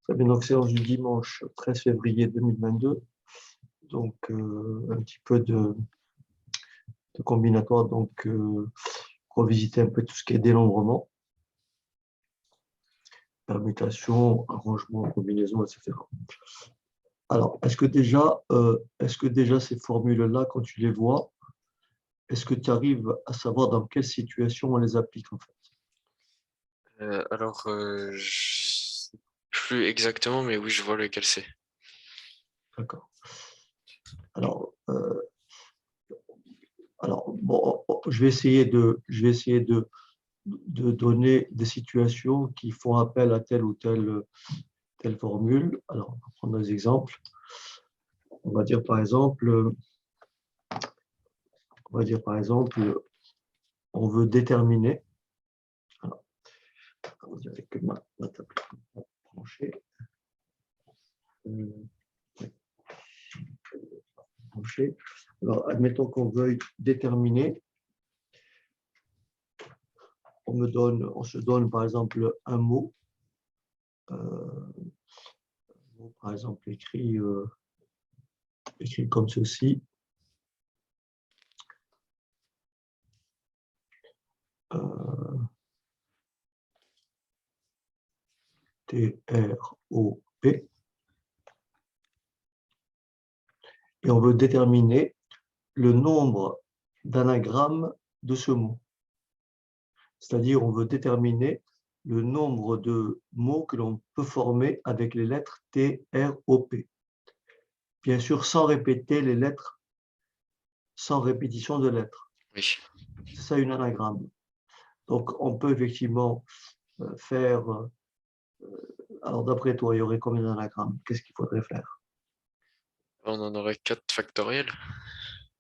Très bien, donc séance du dimanche 13 février 2022. Donc, un petit peu de combinatoire, donc revisiter un peu tout ce qui est dénombrement, permutation, arrangement, combinaison, etc. Alors, est-ce que déjà ces formules-là, quand tu les vois, est-ce que tu arrives à savoir dans quelle situation on les applique en fait? Je sais plus exactement, mais oui, je vois lequel c'est. D'accord. Alors, bon, je vais essayer de donner des situations qui font appel à telle formule. Alors, on va prendre des exemples. On va dire par exemple, on veut déterminer. Alors, on va avec ma tablette branchée. Ouais, branchée. Alors, admettons qu'on veuille déterminer. On se donne par exemple un mot. Par exemple, écrit comme ceci. TROP. Et on veut déterminer le nombre d'anagrammes de ce mot. C'est-à-dire, on veut déterminer le nombre de mots que l'on peut former avec les lettres T, R, O, P. Bien sûr, sans répéter les lettres, sans répétition de lettres. Oui. C'est ça une anagramme. Donc, on peut effectivement faire... Alors, d'après toi, il y aurait combien d'anagrammes? Qu'est-ce qu'il faudrait faire? On en aurait 4 factoriels.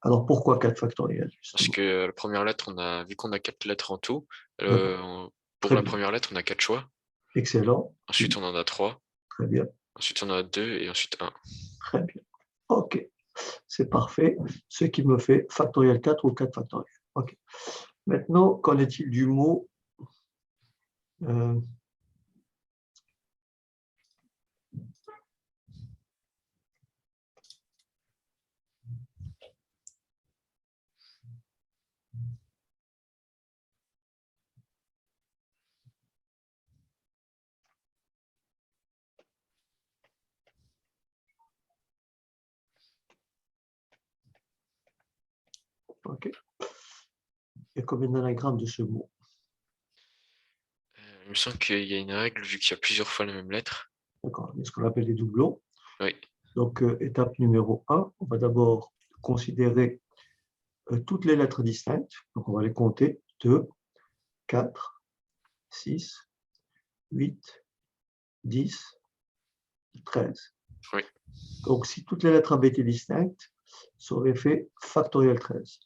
Alors, pourquoi 4 factoriels, Parce justement? que la première lettre, vu qu'on a 4 lettres en tout, D'accord. pour Très la bien. première lettre, on a 4 choix. Excellent. Ensuite, on en a 3. Très bien. Ensuite, on en a 2 et ensuite 1. Très bien. OK. C'est parfait. Ce qui me fait factoriel 4 ou 4 factoriel. OK. Maintenant, qu'en est-il du mot euh, OK. Il y a combien d'anagrammes de ce mot? Il me semble qu'il y a une règle vu qu'il y a plusieurs fois la même lettre. D'accord. Il y a ce qu'on appelle les doublons. Oui. Donc, étape numéro 1, on va d'abord considérer toutes les lettres distinctes. Donc, on va les compter. 2, 4, 6, 8, 10, 13. Oui. Donc, si toutes les lettres avaient été distinctes, ça aurait fait factoriel 13.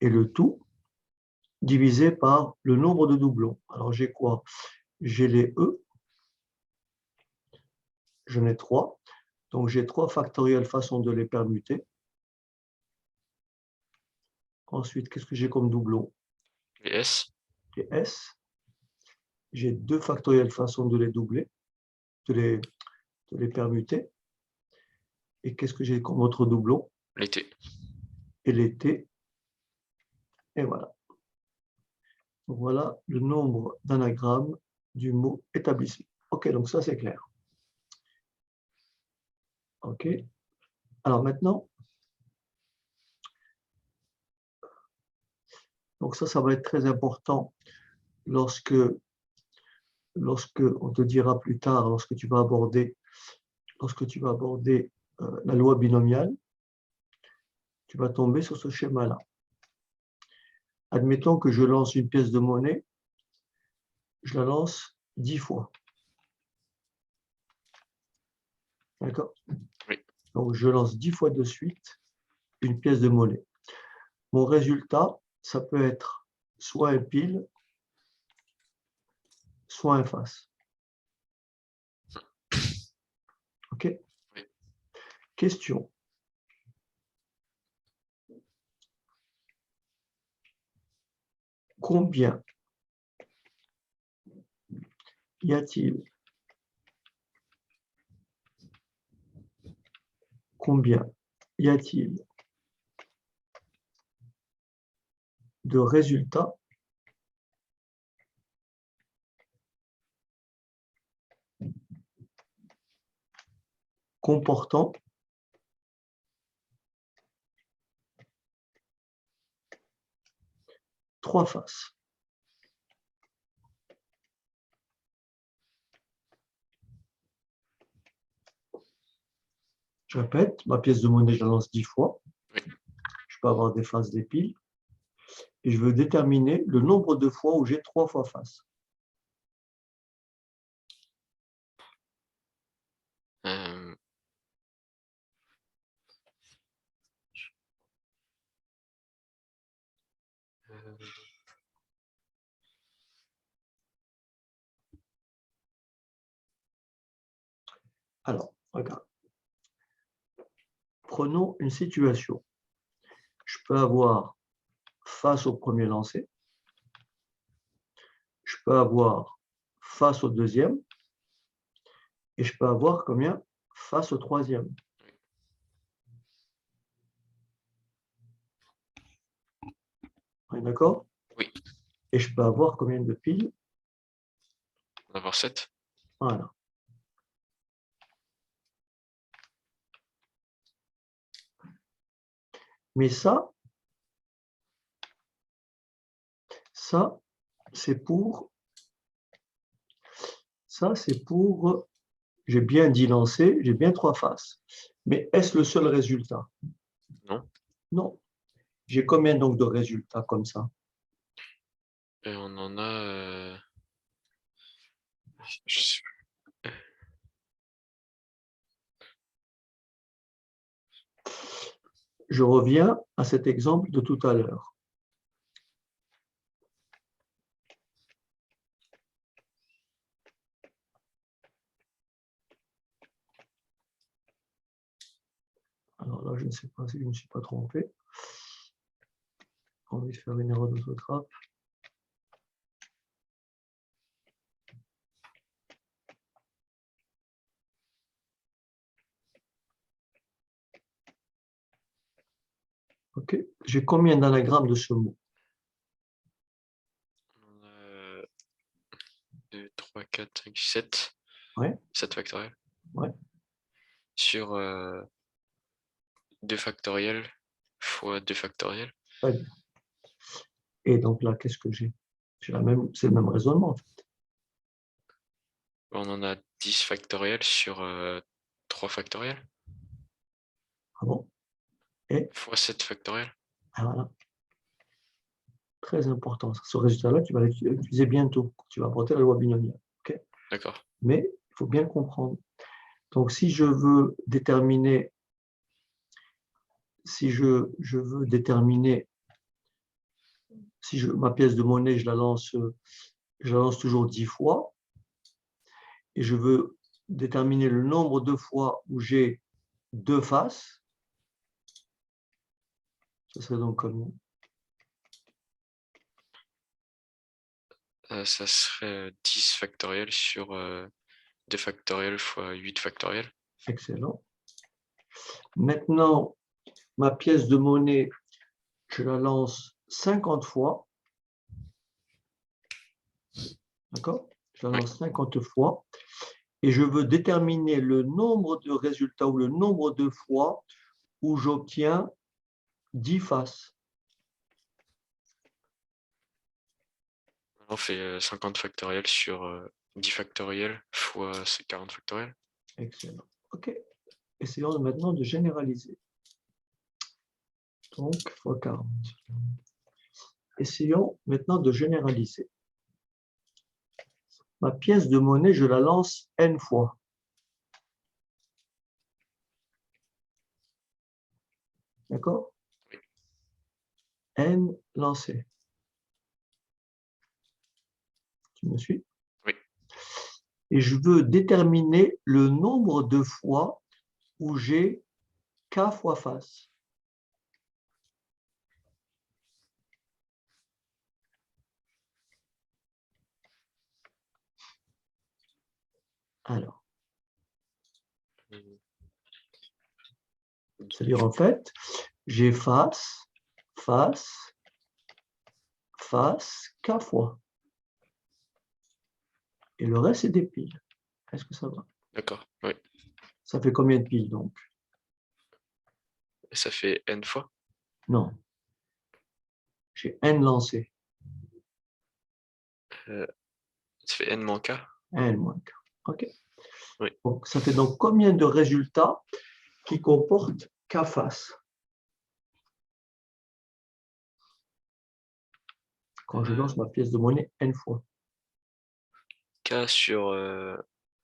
Et le tout divisé par le nombre de doublons. Alors, j'ai quoi? J'ai les E, j'en ai 3. Donc, j'ai 3 factoriels façon de les permuter. Ensuite, qu'est-ce que j'ai comme doublon? Les S. Les S. J'ai 2 factoriels façon de les doubler, de les permuter. Et qu'est-ce que j'ai comme autre doublon? Les T. Et les T. Et voilà. Donc, voilà le nombre d'anagrammes du mot établissement. OK, donc ça, c'est clair. OK. Alors maintenant, donc ça va être très important lorsque on te dira plus tard, lorsque tu vas aborder la loi binomiale, tu vas tomber sur ce schéma-là. Admettons que je lance une pièce de monnaie, je la lance 10 fois. D'accord? Oui. Donc, je lance 10 fois de suite une pièce de monnaie. Mon résultat, ça peut être soit un pile, soit un face. OK? Oui. Question. Combien y a-t-il combien y a-t-il de résultats comportant trois faces? Je répète, ma pièce de monnaie, je la lance 10 fois. Oui. Je peux avoir des faces, des piles. Et je veux déterminer le nombre de fois où j'ai 3 fois face. Euh, euh, Alors, regarde. Prenons une situation. Je peux avoir face au premier lancé. Je peux avoir face au deuxième. Et je peux avoir combien face au troisième. On est d'accord? oui, Et je peux avoir combien de piles? on va avoir 7. Voilà. Mais ça, c'est pour, j'ai bien dit lancer, j'ai bien 3 faces. Mais est-ce le seul résultat? Non. Non. J'ai combien donc de résultats comme ça? Et on en a. Je sais Je reviens à cet exemple de tout à l'heure. Alors là, je ne sais pas si je ne me suis pas trompé. J'ai envie de faire une erreur d'orthographe. Ok. J'ai combien d'anagrammes de ce mot? On a 2, 3, 4, 5, 7. Ouais. 7 factoriels. Ouais. Sur 2 factoriels fois 2 factoriels. Très bien. Et donc là, qu'est-ce que j'ai? C'est le même raisonnement, en fait. On en a 10 factoriels sur 3 factoriels. Ah bon? Et Fois 7 factoriels. ah, voilà. Très important. Ce résultat-là, tu vas l'utiliser bientôt. Tu vas apporter la loi binomiale. Okay? D'accord. Mais il faut bien comprendre. Donc, si je veux déterminer, ma pièce de monnaie, je la lance toujours 10 fois, et je veux déterminer le nombre de fois où j'ai 2 faces, ce serait donc comme Ça serait 10 factoriels sur 2 factoriels fois 8 factoriels. excellent. Maintenant, ma pièce de monnaie, je la lance 50 fois. D'accord? Je la lance 50 fois. Et je veux déterminer le nombre de résultats ou le nombre de fois où j'obtiens 10 faces. On fait 50 factoriels sur 10 factoriels fois 40 factoriels. Excellent. OK. Essayons maintenant de généraliser. Donc, fois 40. Essayons maintenant de généraliser. Ma pièce de monnaie, je la lance n fois. D'accord? N lancé. Tu me suis? Oui. Et je veux déterminer le nombre de fois où j'ai k fois face. C'est-à-dire, en fait, j'ai face, face, face, K fois. Et le reste, c'est des piles. Est-ce que ça va? D'accord, oui. Ça fait combien de piles, donc? Ça fait n fois? Non. J'ai N lancés. Ça fait n moins k? N moins K. OK. Oui. Donc, ça fait donc combien de résultats qui comportent K face? Quand je lance ma pièce de monnaie N fois. K sur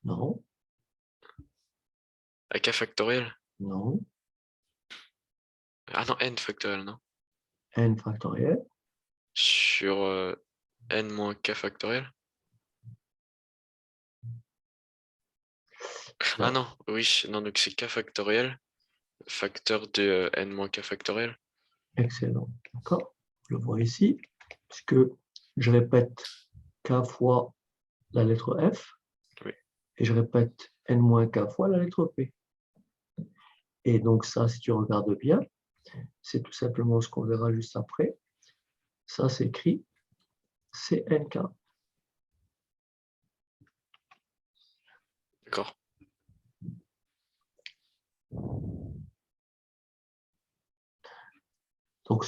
Non, à k factoriel? non, Ah non, n factoriel, non? N factoriel. Sur n moins k factoriel? Ah Non. non, oui, non, donc c'est k factoriel, facteur de n moins k factoriel. Excellent. D'accord? Je le vois ici, puisque je répète K fois la lettre F, Oui. et je répète N moins K fois la lettre P. Et donc ça, si tu regardes bien, c'est tout simplement ce qu'on verra juste après. Ça s'écrit CNK. D'accord. Donc,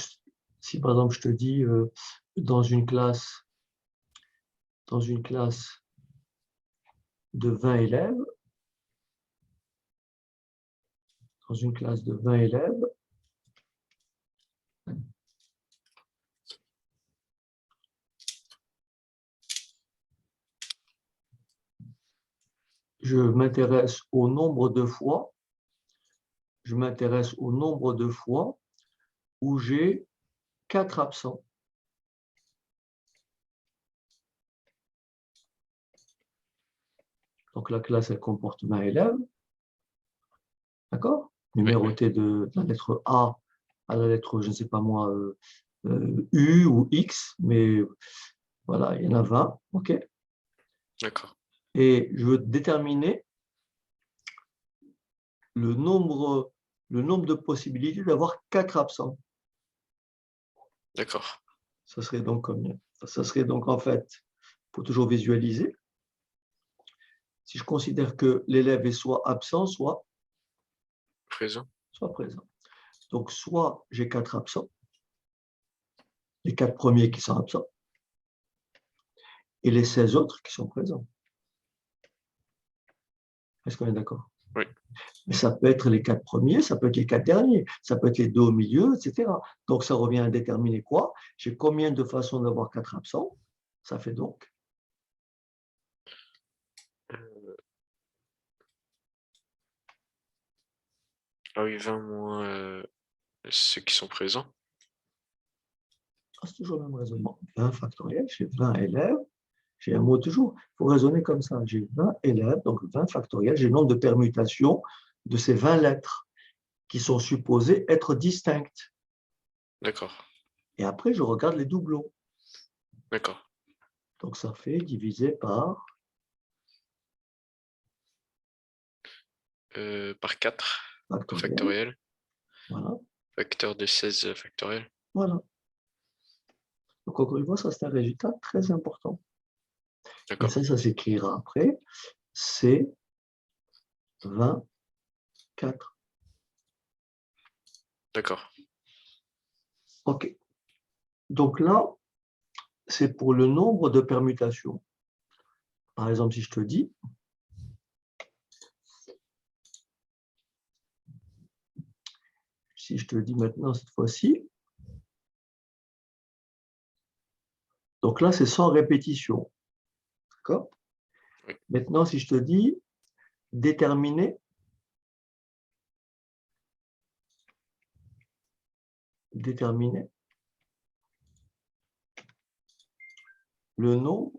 si par exemple je te dis dans une classe de 20 élèves, dans une classe de 20 élèves, je m'intéresse au nombre de fois, où j'ai 4 absents. Donc la classe, elle comporte 20 élèves, d'accord? Oui, oui. Numérotés de la lettre A à la lettre, je ne sais pas moi, U ou X, mais voilà, il y en a 20, ok? D'accord. Et je veux déterminer le nombre de possibilités d'avoir 4 absents. D'accord. Ça serait donc combien? Ça serait donc en fait, il faut toujours visualiser. Si je considère que l'élève est soit absent, soit Présent. présent. Donc, soit j'ai 4 absents, les 4 premiers qui sont absents, et les 16 autres qui sont présents. Est-ce qu'on est d'accord? Oui. Mais ça peut être les 4 premiers, ça peut être les 4 derniers, ça peut être les 2 au milieu, etc. Donc, ça revient à déterminer quoi? J'ai combien de façons d'avoir 4 absents? Ça fait donc Ah oui, 20 moins ceux qui sont présents. c'est toujours le même raisonnement. 20 factoriel, j'ai 20 élèves, j'ai un mot toujours. Il faut raisonner comme ça. J'ai 20 élèves, donc 20 factoriel, j'ai le nombre de permutations de ces 20 lettres qui sont supposées être distinctes. D'accord. Et après, je regarde les doublons. D'accord. Donc, ça fait divisé par Par 4 factoriel. factoriel. Voilà. Facteur de 16 factoriel. Voilà. Donc, encore une fois, ça, c'est un résultat très important. Et D'accord. ça s'écrira après. C'est 24. D'accord. OK. Donc là, c'est pour le nombre de permutations. Par exemple, si je te dis, maintenant, cette fois-ci, donc là, c'est sans répétition. D'accord? Oui. Maintenant, si je te dis déterminer le nombre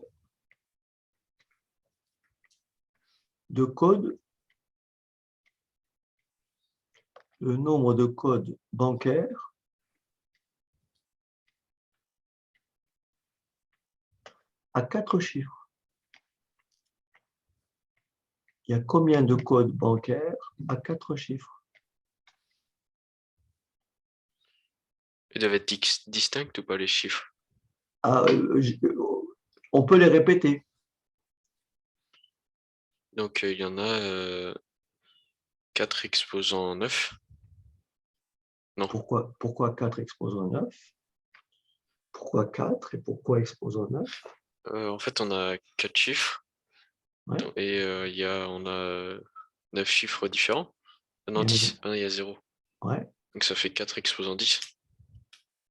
de codes, bancaires à 4 chiffres. Il y a combien de codes bancaires à 4 chiffres? Ils doivent être distincts ou pas les chiffres? Ah, on peut les répéter. Donc il y en a 4 exposant 9. Non. Pourquoi 4 exposant 9? Pourquoi 4 et pourquoi exposant 9? En fait, on a 4 chiffres Ouais. et on a 9 chiffres différents. Non, Il y en a- 10. Ah non, il y a 0. Ouais, Donc ça fait 4 exposant 10.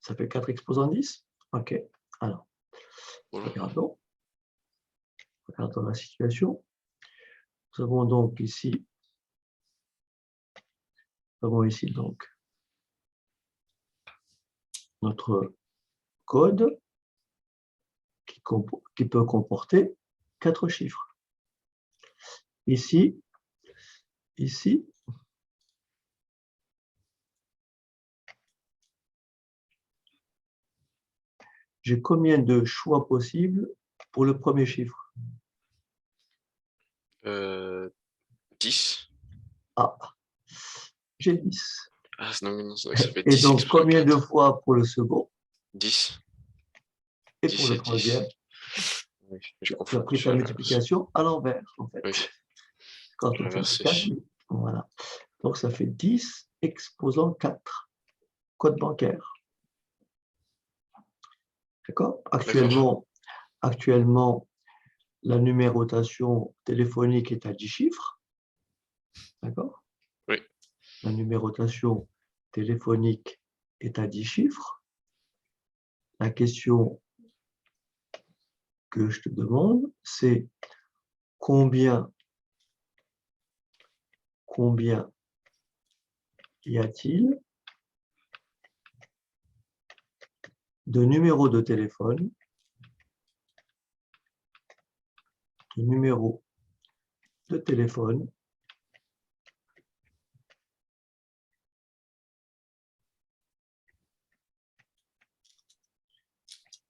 ça fait 4 exposant 10. OK. Alors, Voilà. regardons la situation. Nous avons donc ici, donc notre code qui peut comporter 4 chiffres. Ici, j'ai combien de choix possibles pour le premier chiffre? 10. Ah, j'ai 10. Ah non, donc ça fait Et 10 donc, exposant combien de 4. fois pour le second 10. et 10 pour le et 10. troisième? Oui, je Tu as confonds. pris ta multiplication à l'envers, en fait. Oui, Quand j'ai tu fais inversé. 4, voilà. Donc, ça fait 10 exposant 4. Code bancaire. D'accord? Actuellement, la numérotation téléphonique est à 10 chiffres. D'accord? Oui. La numérotation téléphonique est à 10 chiffres. La question que je te demande, c'est combien y a-t-il de numéros de téléphone,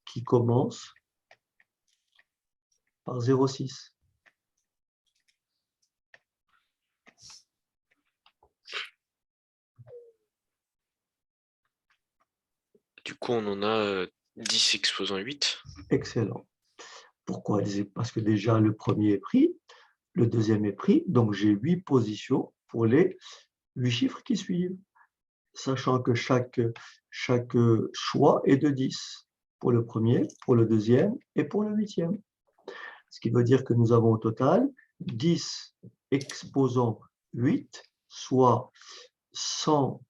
qui commencent par 06. Du coup, on en a 10 exposant 8. Excellent. Pourquoi? Parce que déjà, le premier est pris, le deuxième est pris, donc j'ai 8 positions pour les 8 chiffres qui suivent, sachant que chaque choix est de 10 pour le premier, pour le deuxième et pour le huitième. Ce qui veut dire que nous avons au total 10 exposant 8, soit 100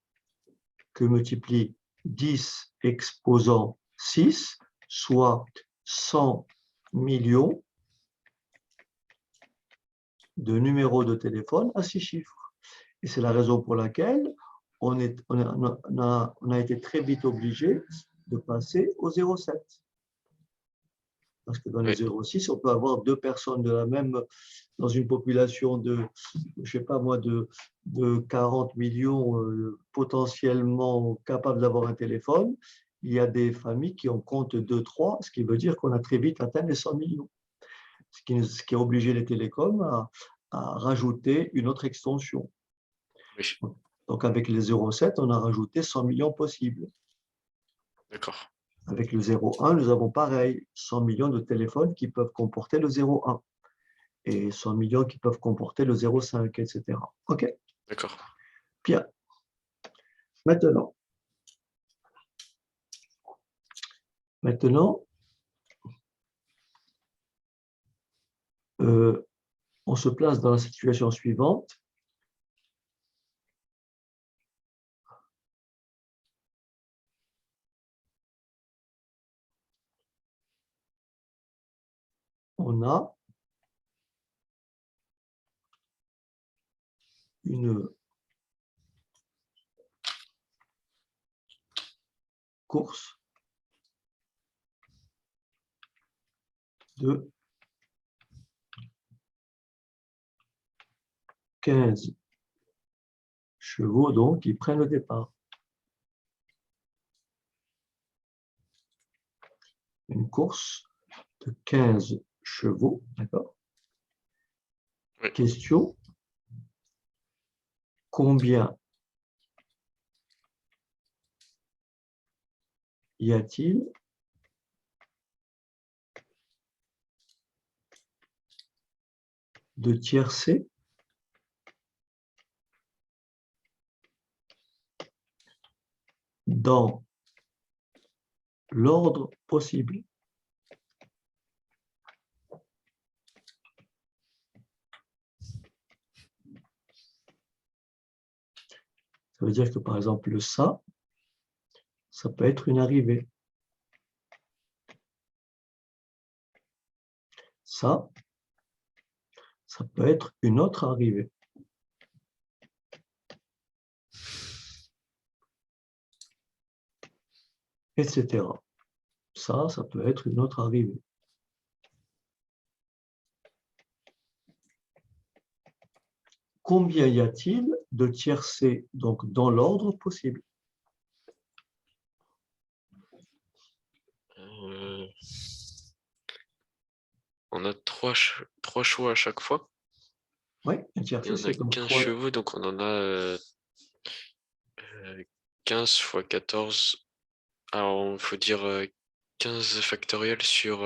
que multiplie 10 exposant 6, soit 100 millions de numéros de téléphone à 6 chiffres. Et c'est la raison pour laquelle on a été très vite obligé de passer au 0,7. Parce que dans le Oui. 0,6, on peut avoir deux personnes de la même, dans une population de, je sais pas moi, de 40 millions potentiellement capables d'avoir un téléphone. Il y a des familles qui en comptent 2, 3, ce qui veut dire qu'on a très vite atteint les 100 millions. Ce qui a obligé les télécoms à rajouter une autre extension. Oui. Donc, avec les 0,7, on a rajouté 100 millions possibles. D'accord. Avec le 0,1, nous avons pareil, 100 millions de téléphones qui peuvent comporter le 0,1 et 100 millions qui peuvent comporter le 0,5, etc. OK? D'accord. Bien. Maintenant, on se place dans la situation suivante. On a une course de 15 chevaux donc, qui prennent le départ. Une course de 15 chevaux, d'accord? Oui. Question, combien y a-t-il de tiercé dans l'ordre possible? Ça veut dire que, par exemple, ça peut être une arrivée. Ça peut être une autre arrivée. Etc. Ça peut être une autre arrivée. Combien y a-t-il de tiercés donc dans l'ordre possible? On a trois choix à chaque fois. Oui, un Et tiercé, on c'est a donc 15 3. chevaux, donc on en a 15 fois 14. Alors, il faut dire 15 factoriel sur...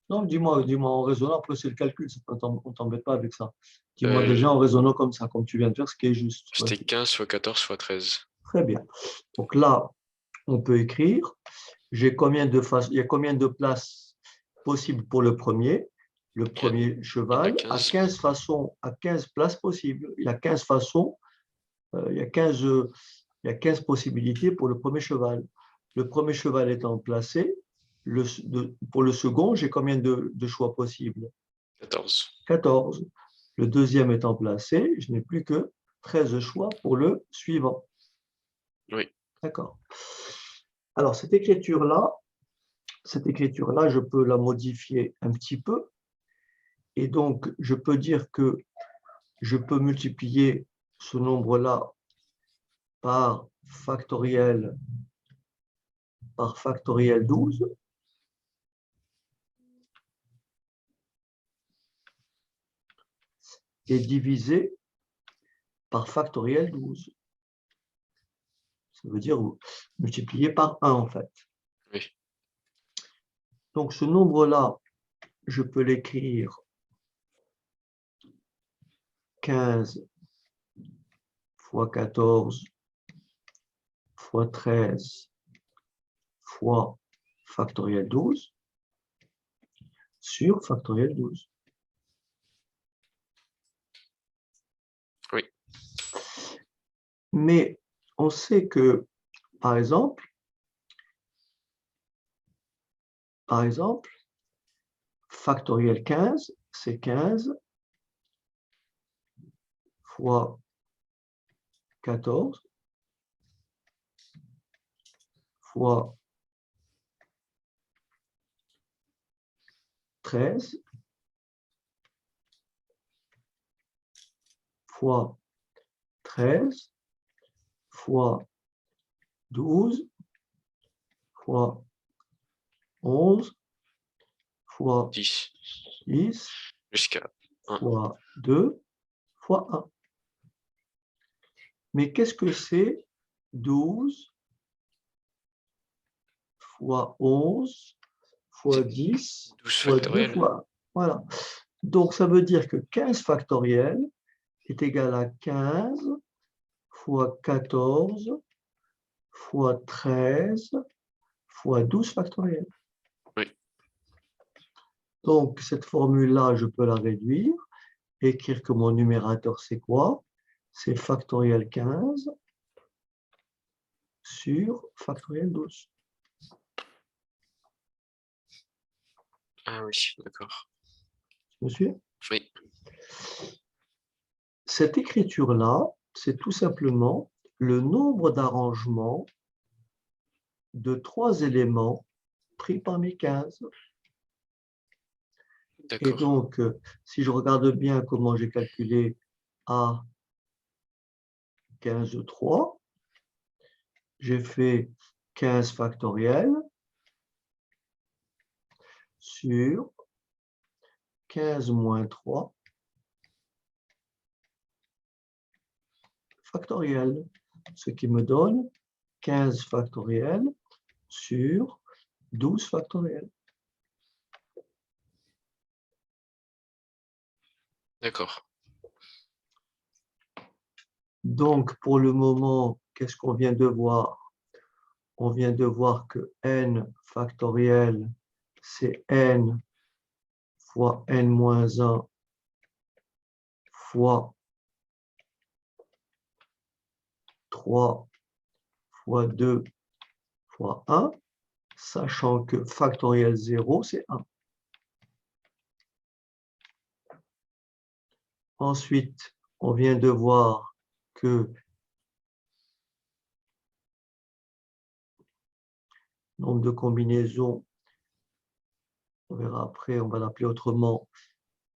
Non, dis-moi en raisonnant, après c'est le calcul, on t'embête pas avec ça. Dis-moi euh, déjà en raisonnant comme ça, comme tu viens de faire, ce qui est juste. C'était 15 fois 14 fois 13. Très bien. Donc là, on peut écrire, il y a combien de places possibles pour le premier? Le premier Il y en a cheval a 15. 15 façons, à 15 places possibles. Il y a 15 façons, il y a 15 possibilités pour le premier cheval. Le premier cheval étant placé, pour le second, j'ai combien de choix possibles? 14. 14. Le deuxième étant placé, je n'ai plus que 13 choix pour le suivant. Oui. D'accord. Alors, cette écriture-là, je peux la modifier un petit peu. Et donc, je peux dire que je peux multiplier ce nombre-là par factoriel 12 et diviser par factoriel 12. Ça veut dire multiplier par 1 en fait. Oui. Donc, ce nombre-là, je peux l'écrire 15 fois 14 fois 13 fois factoriel 12 sur factoriel 12. Oui. Mais on sait que, par exemple, factoriel 15, c'est 15 fois 14 fois 13 fois 13 fois 12 fois 11 fois 10. 10 Jusqu'à 1. fois 2 fois 1. Mais qu'est-ce que c'est 12 fois 11 fois 10 12 fois 2 factoriel. fois 1? Voilà. Donc, ça veut dire que 15 factoriel est égal à 15 fois 14 fois 13 fois 12 factoriel. Oui. Donc, cette formule-là, je peux la réduire, écrire que mon numérateur, c'est quoi? C'est factoriel 15 sur factoriel 12. Ah oui, d'accord. Tu me suis? Oui. Cette écriture-là, c'est tout simplement le nombre d'arrangements de 3 éléments pris parmi 15. Et D'accord. donc, si je regarde bien comment j'ai calculé A 15, 3, j'ai fait 15 factoriel sur 15 moins 3 factoriel, ce qui me donne 15 factoriel sur 12 factoriel. D'accord. Donc, pour le moment, qu'est-ce qu'on vient de voir? On vient de voir que n factoriel, c'est n fois n-1 fois 3 fois 2 fois 1, sachant que factoriel 0, c'est 1. Ensuite, on vient de voir que nombre de combinaisons, on verra après, on va l'appeler autrement,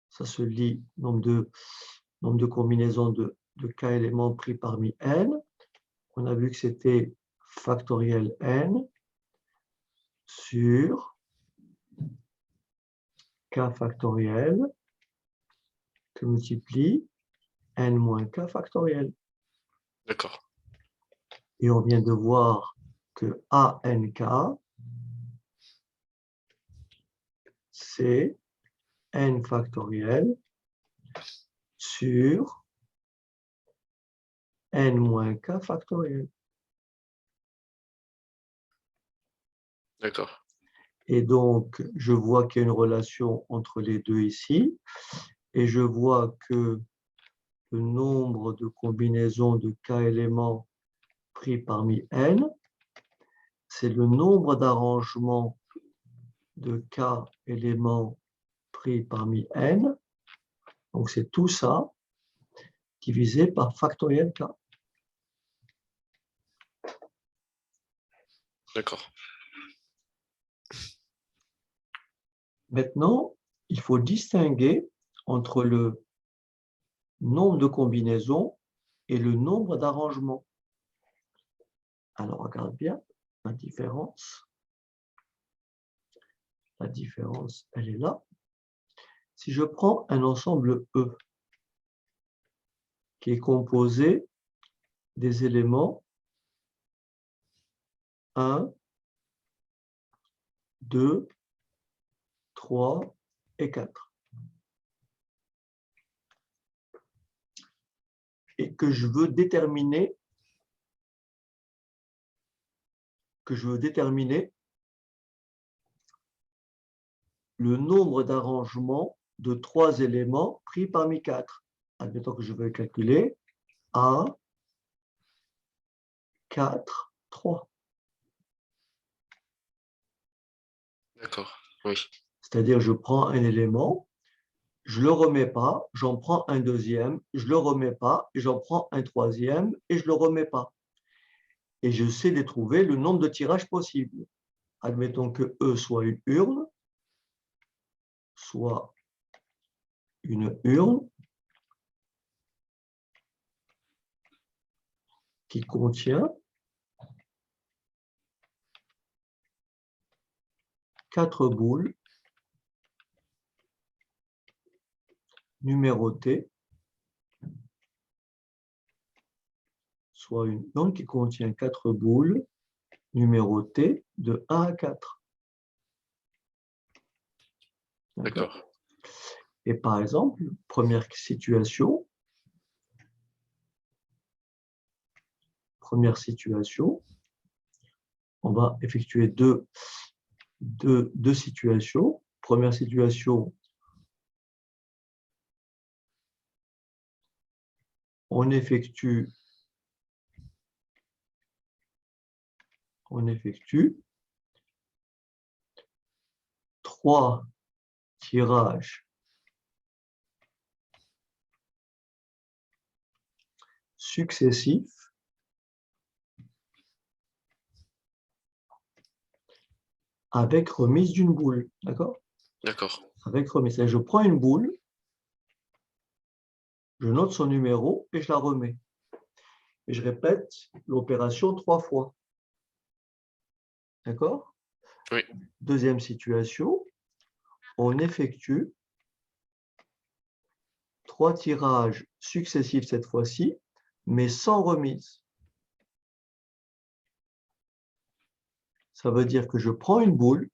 ça se lit nombre de combinaisons de k éléments pris parmi n. On a vu que c'était factoriel n sur k factoriel que multiplie n moins k factoriel. D'accord. Et on vient de voir que ANK, c'est n factoriel sur n moins k factoriel. D'accord. Et donc, je vois qu'il y a une relation entre les deux ici. Et je vois que le nombre de combinaisons de k éléments pris parmi n, c'est le nombre d'arrangements de k éléments pris parmi n. Donc, c'est tout ça divisé par factoriel k. D'accord. Maintenant, il faut distinguer entre le nombre de combinaisons et le nombre d'arrangements. Alors, regarde bien la différence. La différence, elle est là. Si je prends un ensemble E qui est composé des éléments 1, 2, 3 et 4, et que je veux déterminer le nombre d'arrangements de 3 éléments pris parmi 4. Admettons que je veux calculer 1, 4, 3. D'accord. Oui. C'est-à-dire, je prends un élément, je ne le remets pas, j'en prends un deuxième, je ne le remets pas, et j'en prends un troisième, et je ne le remets pas. Et je sais de trouver le nombre de tirages possibles. Admettons que E soit une urne, qui contient 4 boules numérotées, soit une urne qui contient 4 boules numérotées de 1 à 4. D'accord. Et par exemple, première situation, on va effectuer deux situations. Première situation, on effectue 3 tirages successifs avec remise d'une boule. D'accord? D'accord. Avec remise. Je prends une boule, je note son numéro et je la remets. Et je répète l'opération 3 fois. D'accord? Oui. Deuxième situation, on effectue 3 tirages successifs cette fois-ci, mais sans remise. Ça veut dire que je prends une boule.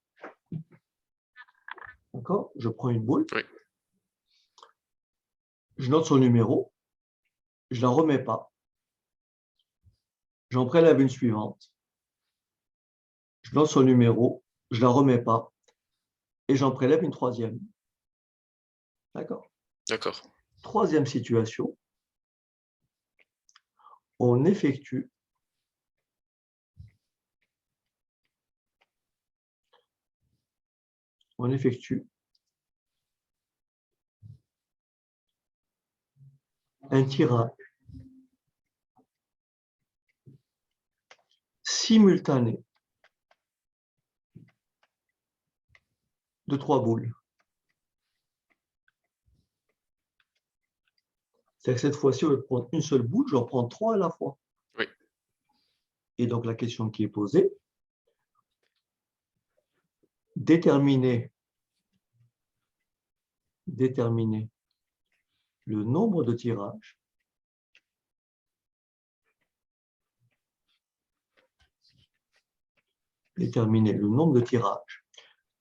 D'accord? Je prends une boule. Oui. Je note son numéro. Je ne la remets pas. J'en prélève une suivante. Je note son numéro. Je ne la remets pas. Et j'en prélève une troisième. D'accord? D'accord. Troisième situation. On effectue un tirage simultané de 3 boules. C'est-à-dire que cette fois-ci, au lieu de prendre une seule boule, j'en prends 3 à la fois. Oui. Et donc, la question qui est posée, déterminer le nombre de tirages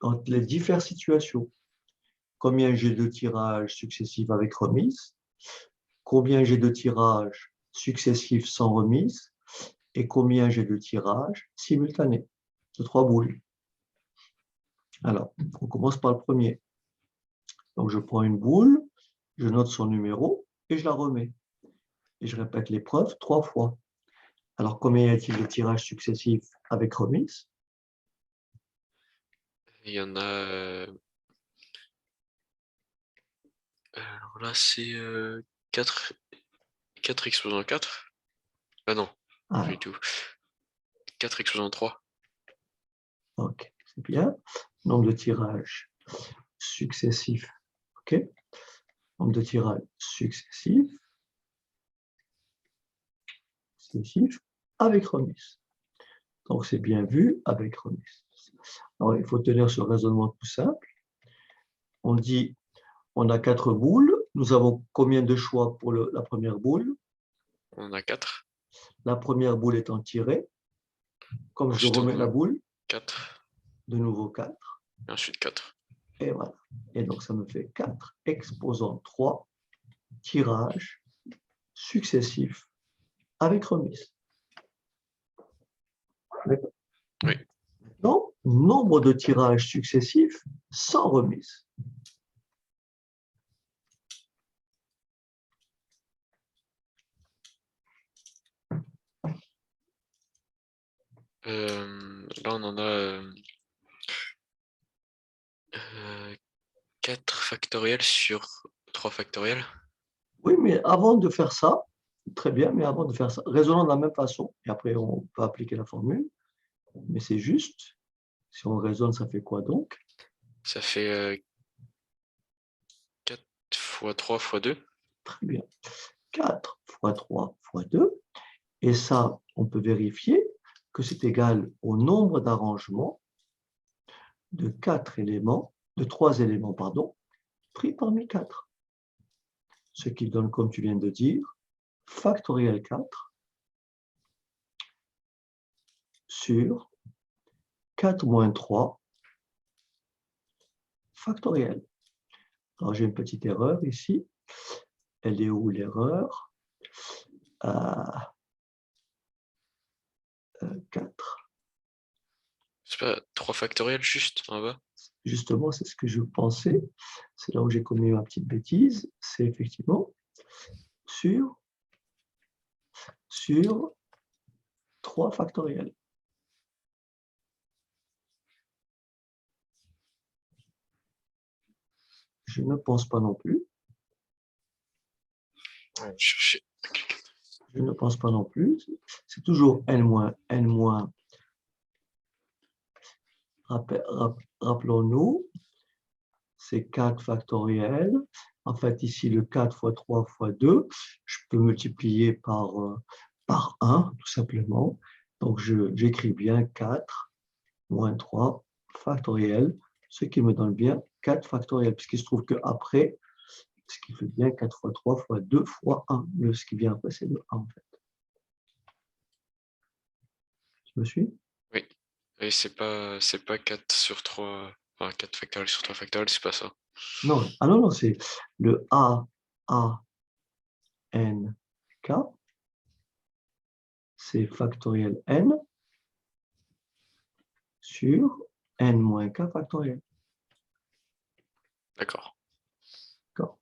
dans les diverses situations. Combien j'ai de tirages successifs avec remise, combien j'ai de tirages successifs sans remise, et combien j'ai de tirages simultanés de 3 boules. Alors, on commence par le premier. Donc, je prends une boule, je note son numéro et je la remets. Et je répète l'épreuve 3 fois. Alors, combien y a-t-il de tirages successifs avec remise? Il y en a... alors là, c'est 4 exposant 4. Ah non, pas du tout. 4 exposant 3. Ok, c'est bien. Nombre de tirages successifs. Ok. Nombre de tirages successifs avec remise. Donc, c'est bien vu avec remise. Alors, il faut tenir ce raisonnement tout simple. On dit, on a 4 boules. Nous avons combien de choix pour la première boule? On a 4. La première boule étant tirée. Comme je Ensuite, remets on la a boule, 4. de nouveau 4. Et ensuite 4. Et voilà. Et donc, ça me fait 4 exposant 3 tirages successifs avec remise. Oui. Maintenant, nombre de tirages successifs sans remise. Là, on en a 4 factoriels sur 3 factoriels. Oui, mais avant de faire ça, très bien, mais avant de faire ça, raisonnons de la même façon, et après on peut appliquer la formule, mais c'est juste. Si on raisonne, ça fait quoi donc? Ça fait 4 fois 3 fois 2. Très bien. 4 fois 3 fois 2. Et ça, on peut vérifier que c'est égal au nombre d'arrangements de 4 éléments, de 3 éléments, pardon, pris parmi 4. Ce qui donne, comme tu viens de dire, factoriel 4 sur 4 moins 3 factoriel. Alors, j'ai une petite erreur ici. Elle est où l'erreur? 4. C'est pas 3 factoriels juste en bas? Justement, c'est ce que je pensais. C'est là où j'ai commis ma petite bêtise. C'est effectivement sur 3 factoriels. Je ne pense pas non plus. Je ne pense pas non plus. C'est toujours n-. Rappelons-nous, c'est 4 factoriel. En fait, ici, le 4 fois 3 fois 2, je peux multiplier par 1, tout simplement. Donc, j'écris bien 4 moins 3 factoriel, ce qui me donne bien 4 factoriel, puisqu'il se trouve qu'après, ce qui fait bien 4 fois 3 fois 2 fois 1. Ce qui vient après, c'est le 1, en fait. Tu me suis? Oui. Et c'est pas 4 sur 3, enfin 4 factoriel sur 3 factoriel, c'est pas ça. Non, ah non, c'est le A, N, K, c'est factoriel N sur N moins K factoriel. D'accord. D'accord.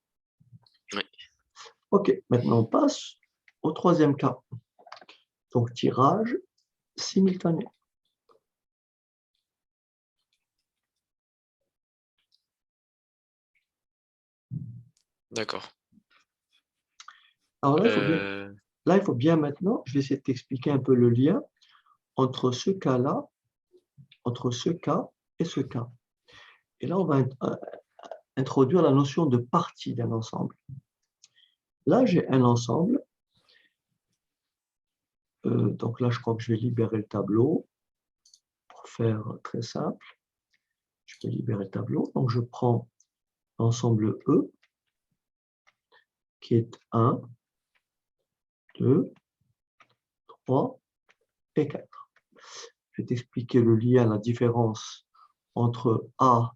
Oui. OK, maintenant on passe au troisième cas. Donc, tirage simultané. D'accord. Alors là, il faut bien maintenant, je vais essayer de t'expliquer un peu le lien entre ce cas-là, entre ce cas et ce cas. Et là, on va introduire la notion de partie d'un ensemble. Là, j'ai un ensemble. Donc là, je crois que je vais libérer le tableau pour faire très simple. Je peux libérer le tableau. Donc, je prends l'ensemble E qui est 1, 2, 3 et 4. Je vais t'expliquer le lien, la différence entre A,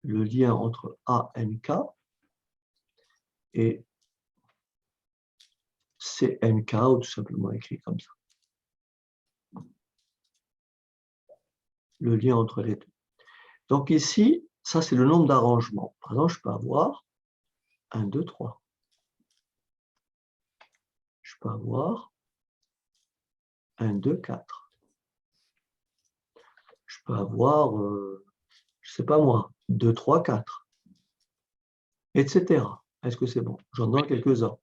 le lien entre A, N, K et CNK, ou tout simplement écrit comme ça. Le lien entre les deux. Donc ici, ça c'est le nombre d'arrangements. Par exemple, je peux avoir 1, 2, 3. Je peux avoir 1, 2, 4. Je peux avoir, je ne sais pas moi, 2, 3, 4. Etc. Est-ce que c'est bon? J'en donne quelques-uns.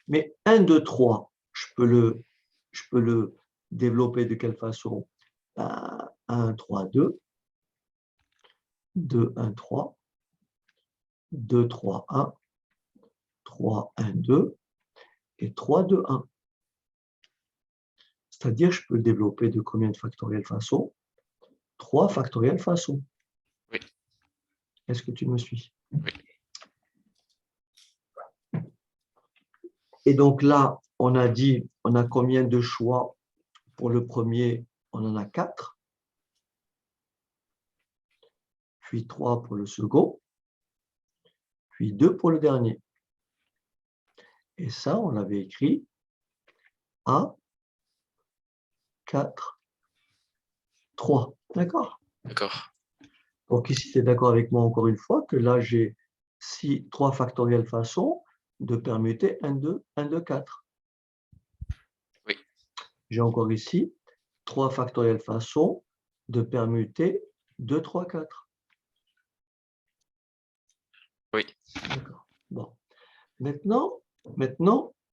Mais 1, 2, 3, je peux le développer de quelle façon? 1, 3, 2. 2, 1, 3. 2, 3, 1. 3, 1, 2. Et 3, 2, 1. C'est-à-dire, je peux le développer de combien de factoriels façon? 3 factoriels façon. Oui. Est-ce que tu me suis? Oui. Et donc là, on a dit, on a combien de choix pour le premier? On en a 4. Puis 3 pour le second. Puis 2 pour le dernier. Et ça, on l'avait écrit à 4, 3. D'accord? D'accord. Donc ici, tu es d'accord avec moi encore une fois que là, j'ai 3 factoriels façon de permuter 1, 2, 1, 2, 4. Oui. J'ai encore ici 3 factoriels façon de permuter 2, 3, 4. Oui. D'accord. Bon. Maintenant,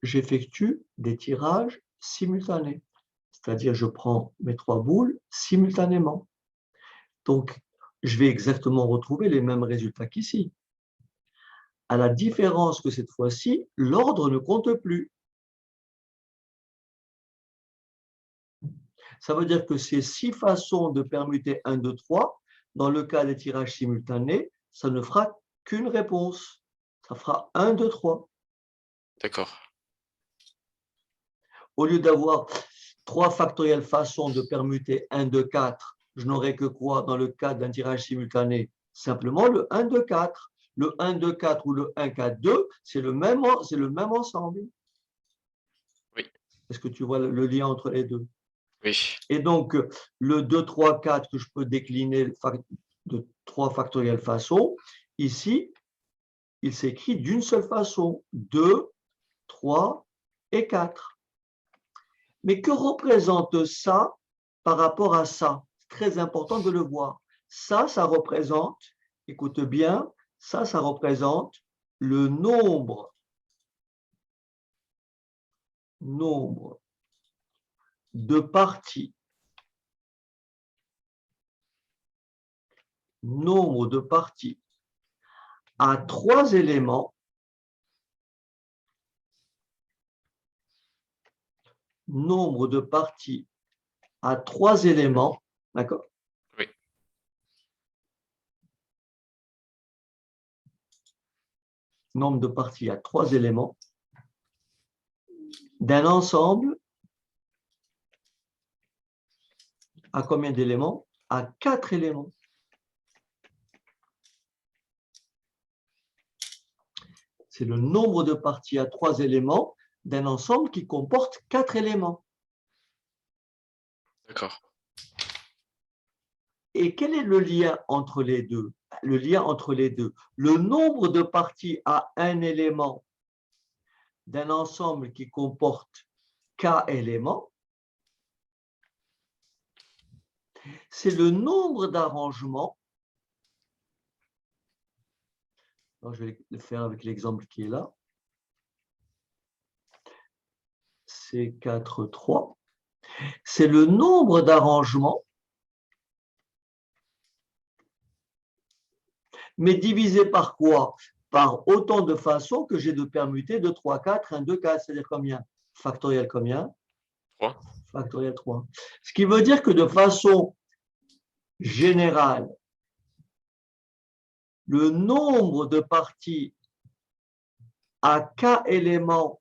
j'effectue des tirages simultanés. C'est-à-dire, je prends mes 3 boules simultanément. Donc, je vais exactement retrouver les mêmes résultats qu'ici. À la différence que cette fois-ci, l'ordre ne compte plus. Ça veut dire que ces 6 façons de permuter 1, 2, 3, dans le cas des tirages simultanés, ça ne fera qu'une réponse. Ça fera 1, 2, 3. D'accord. Au lieu d'avoir 3 factoriels façons de permuter 1, 2, 4, je n'aurai que quoi dans le cas d'un tirage simultané? Simplement le 1, 2, 4. Le 1, 2, 4 ou le 1, 4, 2, c'est le même ensemble. Oui. Est-ce que tu vois le lien entre les deux? Oui. Et donc, le 2, 3, 4 que je peux décliner de 3 factoriels façons, ici, il s'écrit d'une seule façon, 2, 3 et 4. Mais que représente ça par rapport à ça? C'est très important de le voir. Ça représente, écoute bien, ça représente le nombre de parties. Nombre de parties à 3 éléments. Nombre de parties à 3 éléments, d'accord? Oui. Nombre de parties à 3 éléments d'un ensemble À combien d'éléments? À 4 éléments. C'est le nombre de parties à 3 éléments d'un ensemble qui comporte 4 éléments. D'accord. Et quel est le lien entre les deux? Le lien entre les deux. Le nombre de parties à un élément d'un ensemble qui comporte k éléments, c'est le nombre d'arrangements. Je vais le faire avec l'exemple qui est là. C'est 4, 3. C'est le nombre d'arrangements, mais divisé par quoi? Par autant de façons que j'ai de permuter 2, 3, 4, 1, 2, 4. C'est-à-dire combien? Factoriel combien? 3. Factoriel 3. Ce qui veut dire que de façon générale, le nombre de parties à k éléments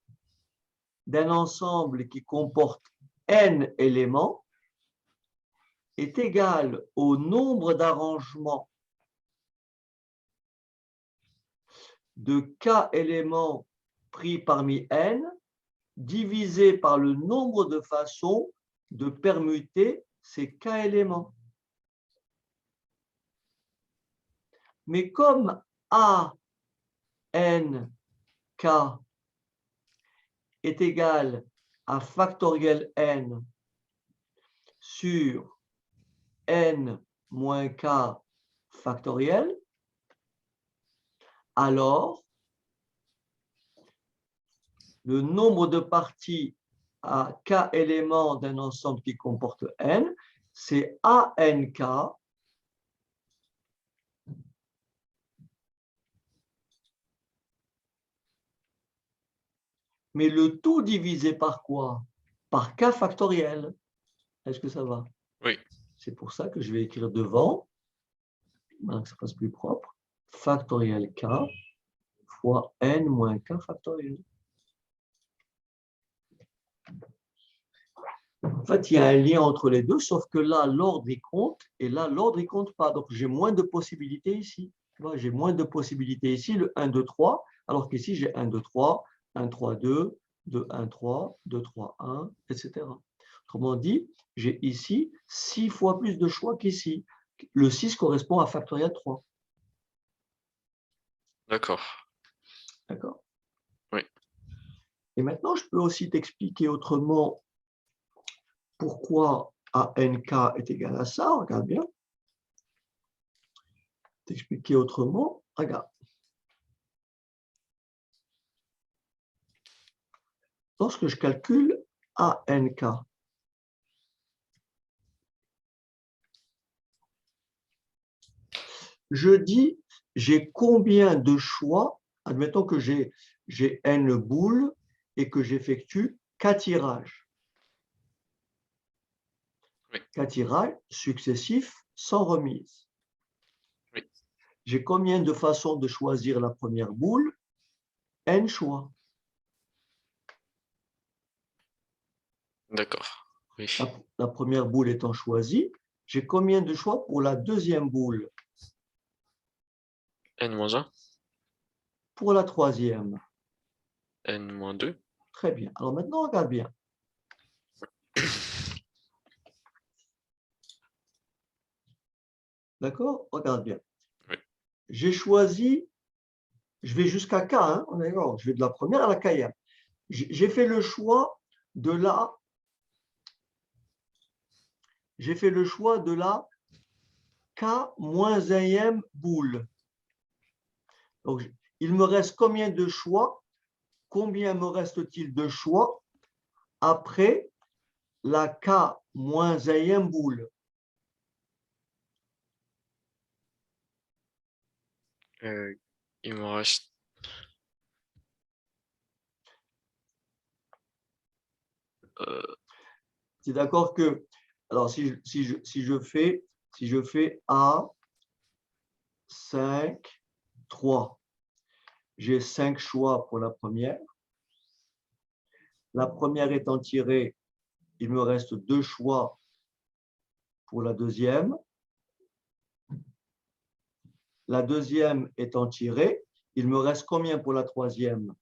d'un ensemble qui comporte n éléments est égal au nombre d'arrangements de k éléments pris parmi n divisé par le nombre de façons de permuter ces k éléments. Mais comme a n k est égal à factoriel n sur n moins k factoriel, alors le nombre de parties à k éléments d'un ensemble qui comporte n, c'est ANK mais le tout divisé par quoi? Par k factoriel. Est-ce que ça va? Oui. C'est pour ça que je vais écrire devant, que ça fasse plus propre, factoriel k fois n moins k factoriel. En fait, il y a un lien entre les deux, sauf que là, l'ordre, il compte, et là, l'ordre, il ne compte pas. Donc, j'ai moins de possibilités ici. J'ai moins de possibilités ici, le 1, 2, 3, alors qu'ici, j'ai 1, 2, 3, 1, 3, 2, 2, 1, 3, 2, 3, 1, etc. Autrement dit, j'ai ici 6 fois plus de choix qu'ici. Le 6 correspond à factoriel 3. D'accord. D'accord? Oui. Et maintenant, je peux aussi t'expliquer autrement pourquoi ANK est égal à ça. Regarde bien. T'expliquer autrement. Regarde. Lorsque je calcule ANK, je dis j'ai combien de choix, admettons que j'ai N boules et que j'effectue K tirages. Oui. K tirages successifs sans remise. Oui. J'ai combien de façons de choisir la première boule? N choix. D'accord. Oui. La première boule étant choisie, j'ai combien de choix pour la deuxième boule? N-1. Pour la troisième. N-2. Très bien. Alors maintenant, regarde bien. D'accord? Regarde bien. Oui. J'ai choisi, je vais jusqu'à K, hein? D'accord, je vais de la première à la K. J'ai fait le choix de la, K moins 1e boule. Donc, il me reste combien de choix? Combien me reste-t-il de choix après la K moins 1e boule? Il me reste. Tu es d'accord que, alors si je fais A, 5, 3, j'ai 5 choix pour la première. La première étant tirée, il me reste 2 choix pour la deuxième. La deuxième étant tirée, il me reste combien pour la troisième?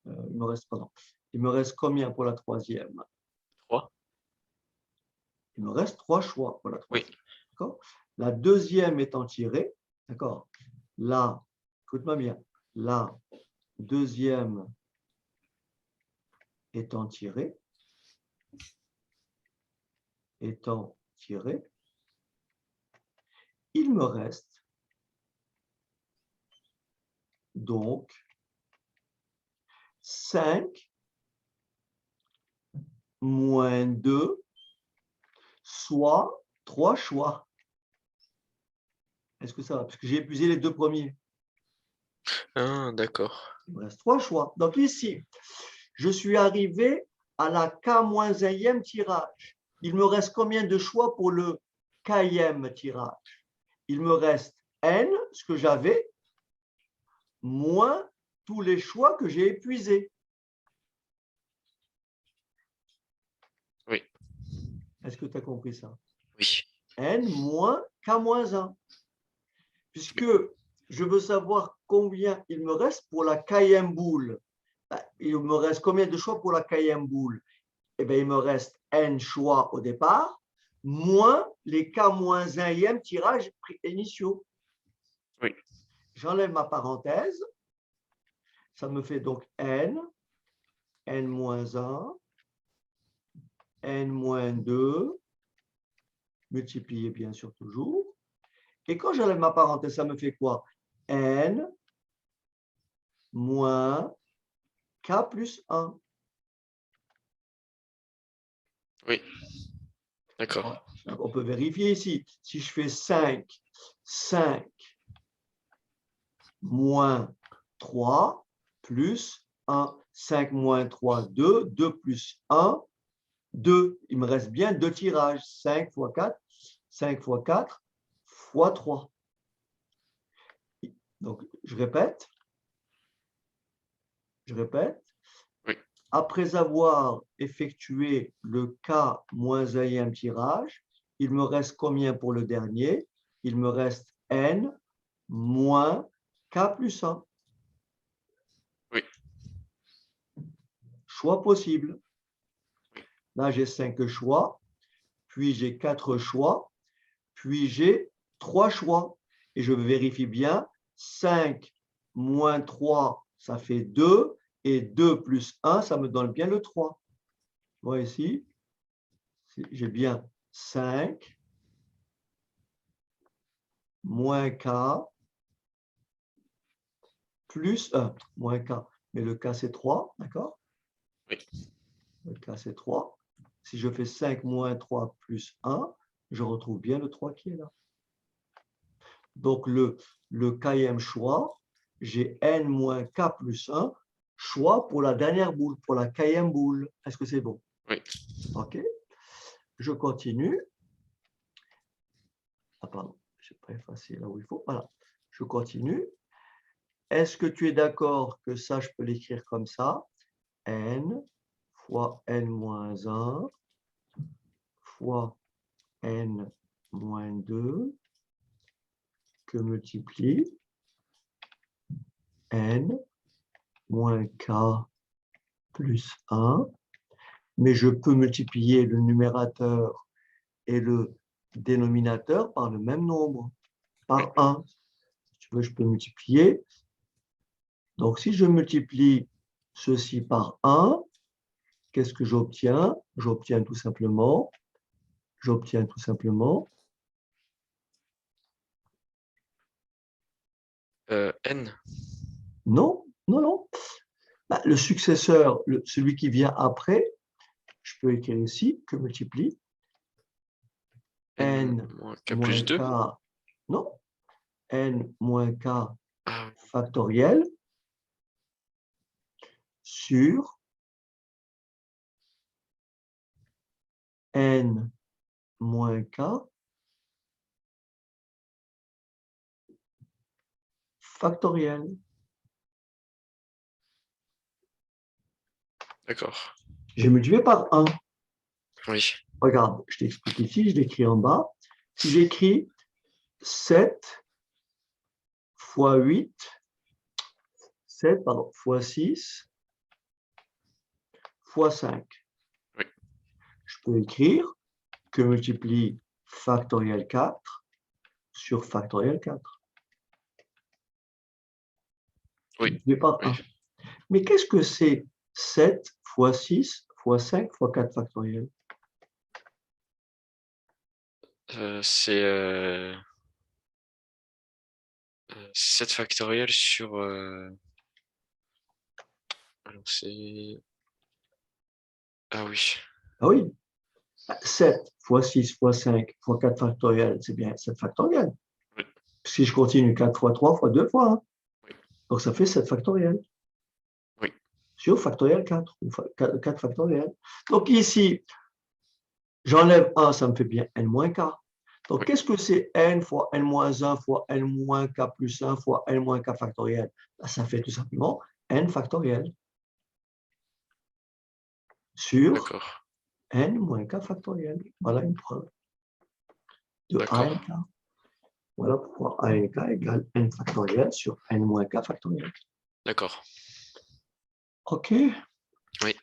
Il me reste combien pour la troisième? 3. Il me reste 3 choix pour la troisième. Oui. D'accord. La deuxième étant tirée, d'accord. Là, écoute-moi bien, la deuxième étant tirée, il me reste donc 5 moins 2, soit 3 choix. Est-ce que ça va? Parce que j'ai épuisé les 2 premiers. Ah, d'accord. Il me reste 3 choix. Donc ici, je suis arrivé à la K-1e tirage. Il me reste combien de choix pour le K-ième tirage? Il me reste N, ce que j'avais, moins tous les choix que j'ai épuisés. Oui. Est-ce que tu as compris ça? Oui. N moins K-1. Puisque je veux savoir combien il me reste pour la K-ième boule. Il me reste combien de choix pour la K-ième boule? Eh bien, il me reste N choix au départ, moins les K-1e tirages initiaux. Oui. J'enlève ma parenthèse. Ça me fait donc N, N-1, N-2, multiplié bien sûr toujours. Et quand j'enlève ma parenthèse, ça me fait quoi? N moins K plus 1. Oui. D'accord. On peut vérifier ici. Si je fais 5 moins 3 plus 1, 5 moins 3, 2, 2 plus 1, 2. Il me reste bien 2 tirages. 5 fois 4, 5 fois 4 fois 3. Donc, je répète. Oui. Après avoir effectué le K-1e tirage, il me reste combien pour le dernier? Il me reste N moins K plus 1. Oui. Choix possible. Là, j'ai 5 choix, puis j'ai 4 choix, puis j'ai 3 choix. Et je vérifie bien. 5 moins 3, ça fait 2. Et 2 plus 1, ça me donne bien le 3. Tu vois ici, j'ai bien 5 moins K plus 1, moins K. Mais le K, c'est 3, d'accord? Oui. Le K, c'est 3. Si je fais 5 moins 3 plus 1, je retrouve bien le 3 qui est là. Donc, le Kème choix, j'ai N moins K plus 1, choix pour la dernière boule, pour la Kème boule. Est-ce que c'est bon? Oui. OK. Je continue. Ah, pardon, je n'ai pas effacé là où il faut. Voilà. Je continue. Est-ce que tu es d'accord que ça, je peux l'écrire comme ça? N fois N moins 1 fois N moins 2 que multiplie N moins K plus 1. Mais je peux multiplier le numérateur et le dénominateur par le même nombre, par 1. Si tu veux, je peux multiplier. Donc, si je multiplie ceci par 1, qu'est-ce que j'obtiens? J'obtiens tout simplement N. Non. Bah, le successeur, celui qui vient après, je peux écrire ici que multiplie N moins K moins plus 2. K, non, N moins K Ah, factoriel sur N moins K factoriel. d'accord. J'ai multiplié par 1. Oui. Regarde, je t'explique ici, je l'écris en bas. Si j'écris 7 fois 8, 7, pardon, fois 6, fois 5. Oui. Je peux écrire que multiplie factoriel 4 sur factoriel 4. Oui. Multiplié par 1. Oui. Mais qu'est-ce que c'est 7 fois 6 fois 5 fois 4 factoriel? C'est 7 factoriel sur... Alors c'est... Ah oui. Ah oui. 7 fois 6 fois 5 fois 4 factoriel, c'est bien 7 factoriel. Oui. Si je continue 4 fois 3 fois 2 fois 1. Oui. Donc ça fait 7 factoriel. Oui. Sur factoriel 4, ou 4 factoriel. Donc ici, j'enlève 1, ça me fait bien n-k. Donc Oui. qu'est-ce que c'est n fois n-1 fois n-k plus 1 fois n-k factoriel? Ça fait tout simplement n factoriel sur n-k factoriel. Voilà une preuve de a n k. Voilà pourquoi a n k égale n factoriel sur n-k factoriel. D'accord. OK? Oui.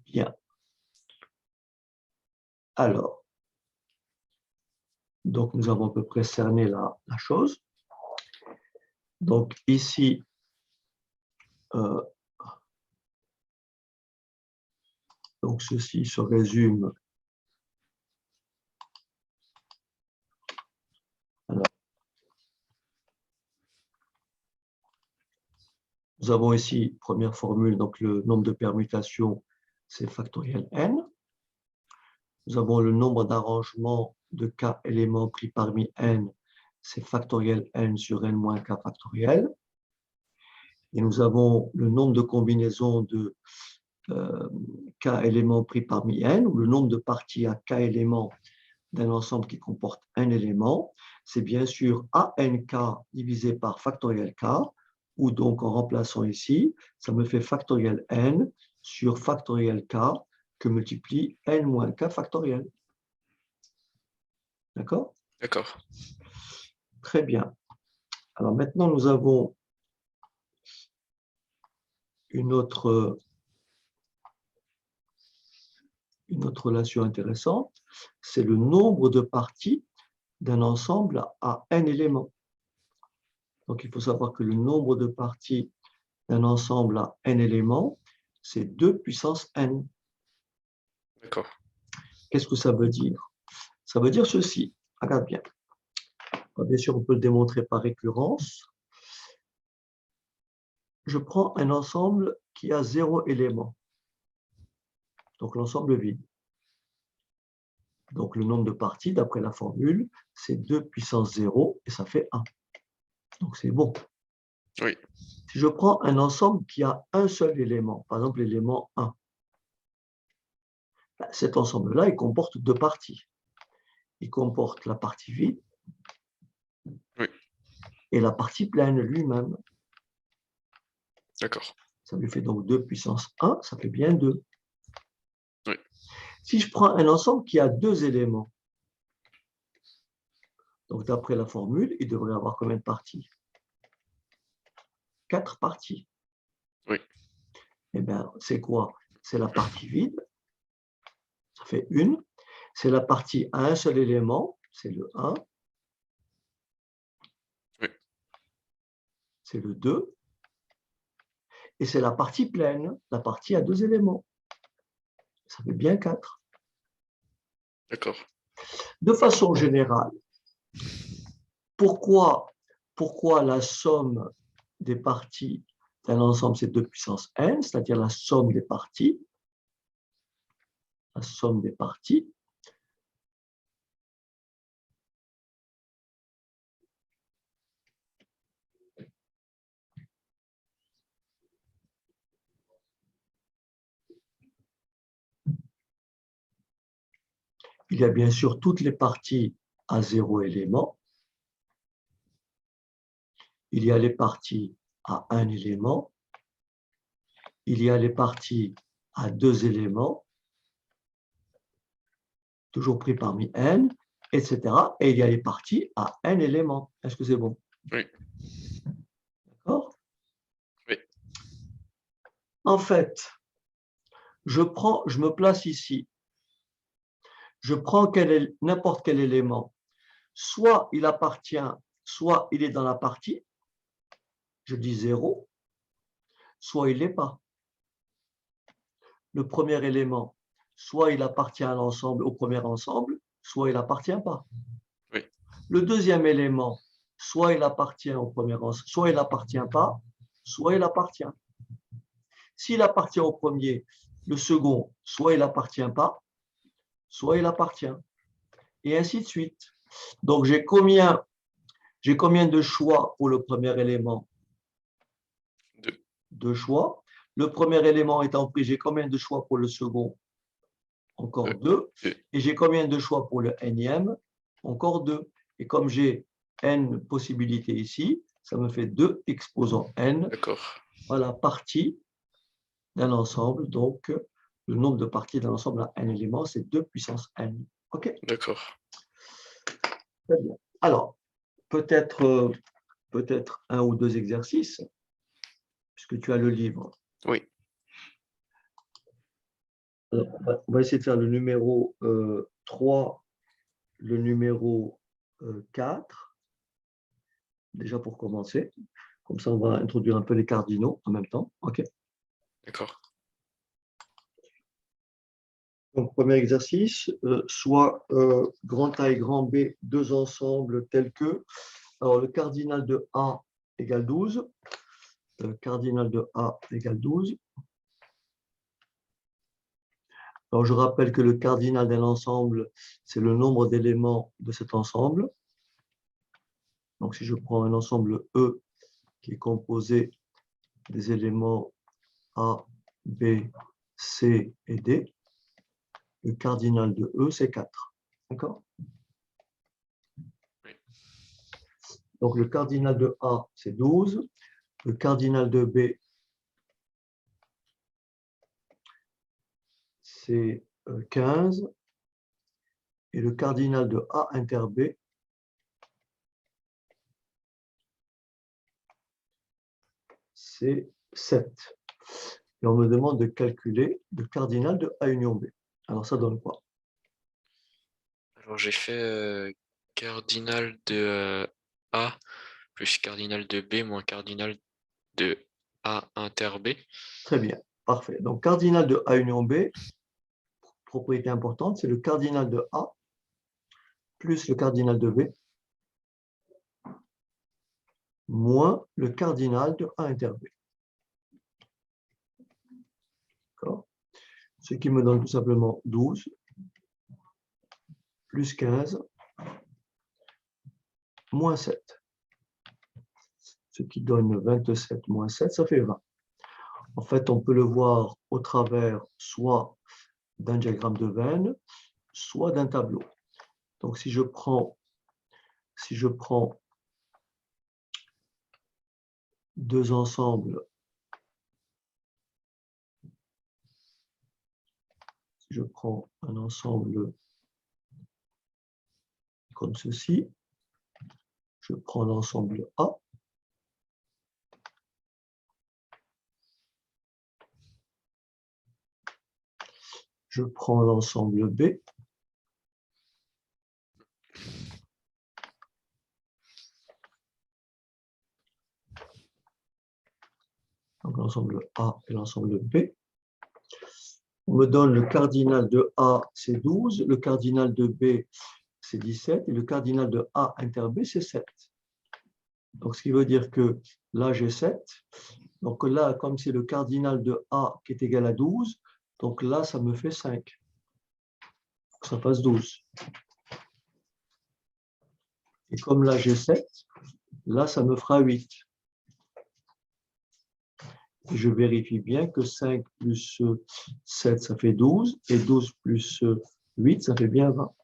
Bien. Alors, donc nous avons à peu près cerné la chose. Donc ici, donc ceci se résume. Alors, nous avons ici, première formule, donc le nombre de permutations, c'est factoriel n. Nous avons le nombre d'arrangements de k éléments pris parmi n, c'est factoriel n sur n moins k factoriel. Et nous avons le nombre de combinaisons de k éléments pris parmi n, ou le nombre de parties à k éléments d'un ensemble qui comporte un élément, c'est bien sûr ANK divisé par factoriel K, ou donc en remplaçant ici, ça me fait factoriel N sur factoriel K que multiplie N moins K factoriel. D'accord? D'accord. Très bien. Alors maintenant, nous avons une autre relation intéressante, c'est le nombre de parties d'un ensemble à n éléments. Donc, il faut savoir que le nombre de parties d'un ensemble à n éléments, c'est 2 puissance n. D'accord. Qu'est-ce que ça veut dire? Ça veut dire ceci. Regarde bien. Bien sûr, on peut le démontrer par récurrence. Je prends un ensemble qui a 0 élément. Donc, l'ensemble vide. Donc, le nombre de parties, d'après la formule, c'est 2 puissance 0 et ça fait 1. Donc, c'est bon. Oui. Si je prends un ensemble qui a un seul élément, par exemple l'élément 1, cet ensemble-là, il comporte deux parties. Il comporte la partie vide Oui. et la partie pleine lui-même. D'accord. Ça lui fait donc 2 puissance 1, ça fait bien 2. Oui. Si je prends un ensemble qui a deux éléments, donc d'après la formule, il devrait avoir combien de parties? 4 parties. Oui. Eh bien, c'est quoi? C'est la partie vide, ça fait 1. C'est la partie à un seul élément, c'est le 1. Oui. C'est le 2. Et c'est la partie pleine, la partie à deux éléments. Ça fait bien 4. D'accord. De façon générale, pourquoi la somme des parties d'un ensemble, c'est 2 puissance n, c'est-à-dire la somme des parties. La somme des parties. Il y a bien sûr toutes les parties à 0 élément. Il y a les parties à un élément. Il y a les parties à deux éléments. toujours pris parmi n, etc. Et il y a les parties à n éléments. Est-ce que c'est bon? Oui. D'accord? Oui. En fait, je me place ici. Je prends n'importe quel élément. Soit il appartient, soit il est dans la partie. Je dis 0. Soit il n'est pas. Le premier élément, soit il appartient à l'ensemble, au premier ensemble, soit il n'appartient pas. Oui. Le deuxième élément, soit il appartient au premier ensemble, soit il n'appartient pas, soit il appartient. S'il appartient au premier, le second, soit il n'appartient pas, soit il appartient. Et ainsi de suite. Donc, j'ai combien de choix pour le premier élément? 2. 2 choix. Le premier élément étant pris, j'ai combien de choix pour le second? Encore 2. Et j'ai combien de choix pour le nème? Encore 2. Et comme j'ai n possibilités ici, ça me fait 2 exposants n. D'accord. Voilà, partie d'un ensemble. Donc, le nombre de parties d'un ensemble à n éléments, c'est 2 puissance n. OK? D'accord. Très bien. Alors, peut-être un ou deux exercices, puisque tu as le livre. Oui. Alors, on va essayer de faire le numéro 3, le numéro 4, déjà pour commencer. Comme ça, on va introduire un peu les cardinaux en même temps. OK. D'accord. Donc, premier exercice, soit grand A et grand B, deux ensembles tels que, alors le cardinal de A égale 12, cardinal de A égale 12. Alors, je rappelle que le cardinal d'un ensemble, c'est le nombre d'éléments de cet ensemble. Donc, si je prends un ensemble E qui est composé des éléments A, B, C et D, le cardinal de E, c'est 4. D'accord? Oui. Donc, le cardinal de A, c'est 12. Le cardinal de B, c'est 15. Et le cardinal de A inter B, c'est 7. Et on me demande de calculer le cardinal de A union B. Alors, ça donne quoi? Alors, j'ai fait cardinal de A plus cardinal de B moins cardinal de A inter B. Très bien, parfait. Donc, cardinal de A union B, propriété importante, c'est le cardinal de A plus le cardinal de B moins le cardinal de A inter B. D'accord? Ce qui me donne tout simplement 12 plus 15 moins 7. Ce qui donne 27 moins 7, ça fait 20. En fait, on peut le voir au travers soit d'un diagramme de Venn, soit d'un tableau. Donc, si je prends deux ensembles, si je prends un ensemble comme ceci, je prends l'ensemble A, je prends l'ensemble B, donc l'ensemble A et l'ensemble B. On me donne le cardinal de A, c'est 12, le cardinal de B, c'est 17, et le cardinal de A inter B, c'est 7. Donc, ce qui veut dire que là, j'ai 7. Donc là, comme c'est le cardinal de A qui est égal à 12, donc là, ça me fait 5. Ça fasse 12. Et comme là, j'ai 7, là, ça me fera 8. Et je vérifie bien que 5 plus 7, ça fait 12. Et 12 plus 8, ça fait bien 20.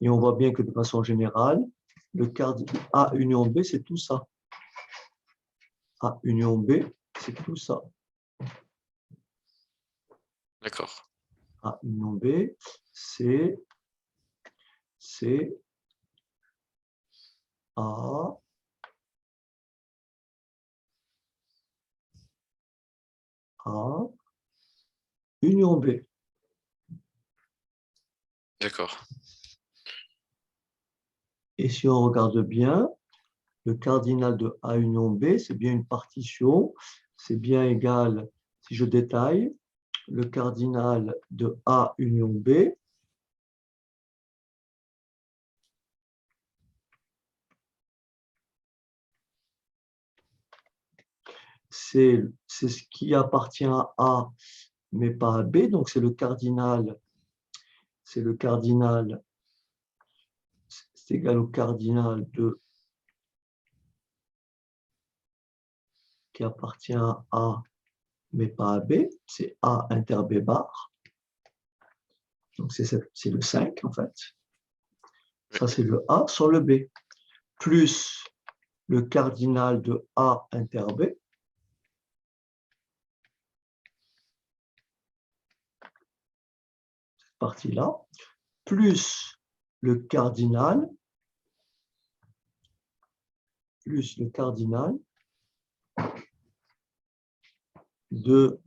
Et on voit bien que de façon générale, le cardinal A union B, c'est tout ça. A union B, c'est tout ça. D'accord. A union B, c'est A union B. D'accord. Et si on regarde bien, le cardinal de A union B, c'est bien une partition, c'est bien égal, si je détaille, le cardinal de A union B, c'est ce qui appartient à A, mais pas à B, donc c'est le cardinal, c'est égal au cardinal de qui appartient à A, mais pas à B, c'est A inter B bar. Donc, c'est le 5, en fait. Ça, c'est le A sur le B. Plus le cardinal de A inter B. Cette partie-là. Plus le cardinal de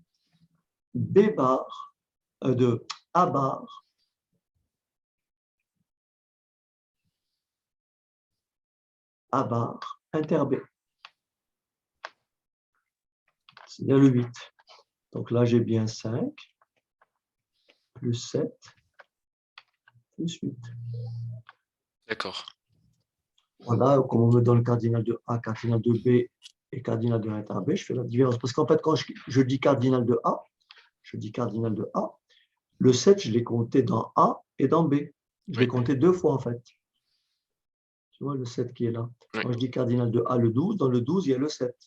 B bar, de A bar, inter B. C'est bien le 8. Donc là, j'ai bien 5, plus 7, plus 8. D'accord. Voilà, comme on me donne le cardinal de A, cardinal de B et cardinal de inter B, je fais la différence. Parce qu'en fait, quand je dis cardinal de A, le 7, je l'ai compté dans A et dans B. Je l'ai compté 2 fois, en fait. Tu vois, le 7 qui est là. Quand je dis cardinal de A, le 12, dans le 12, il y a le 7.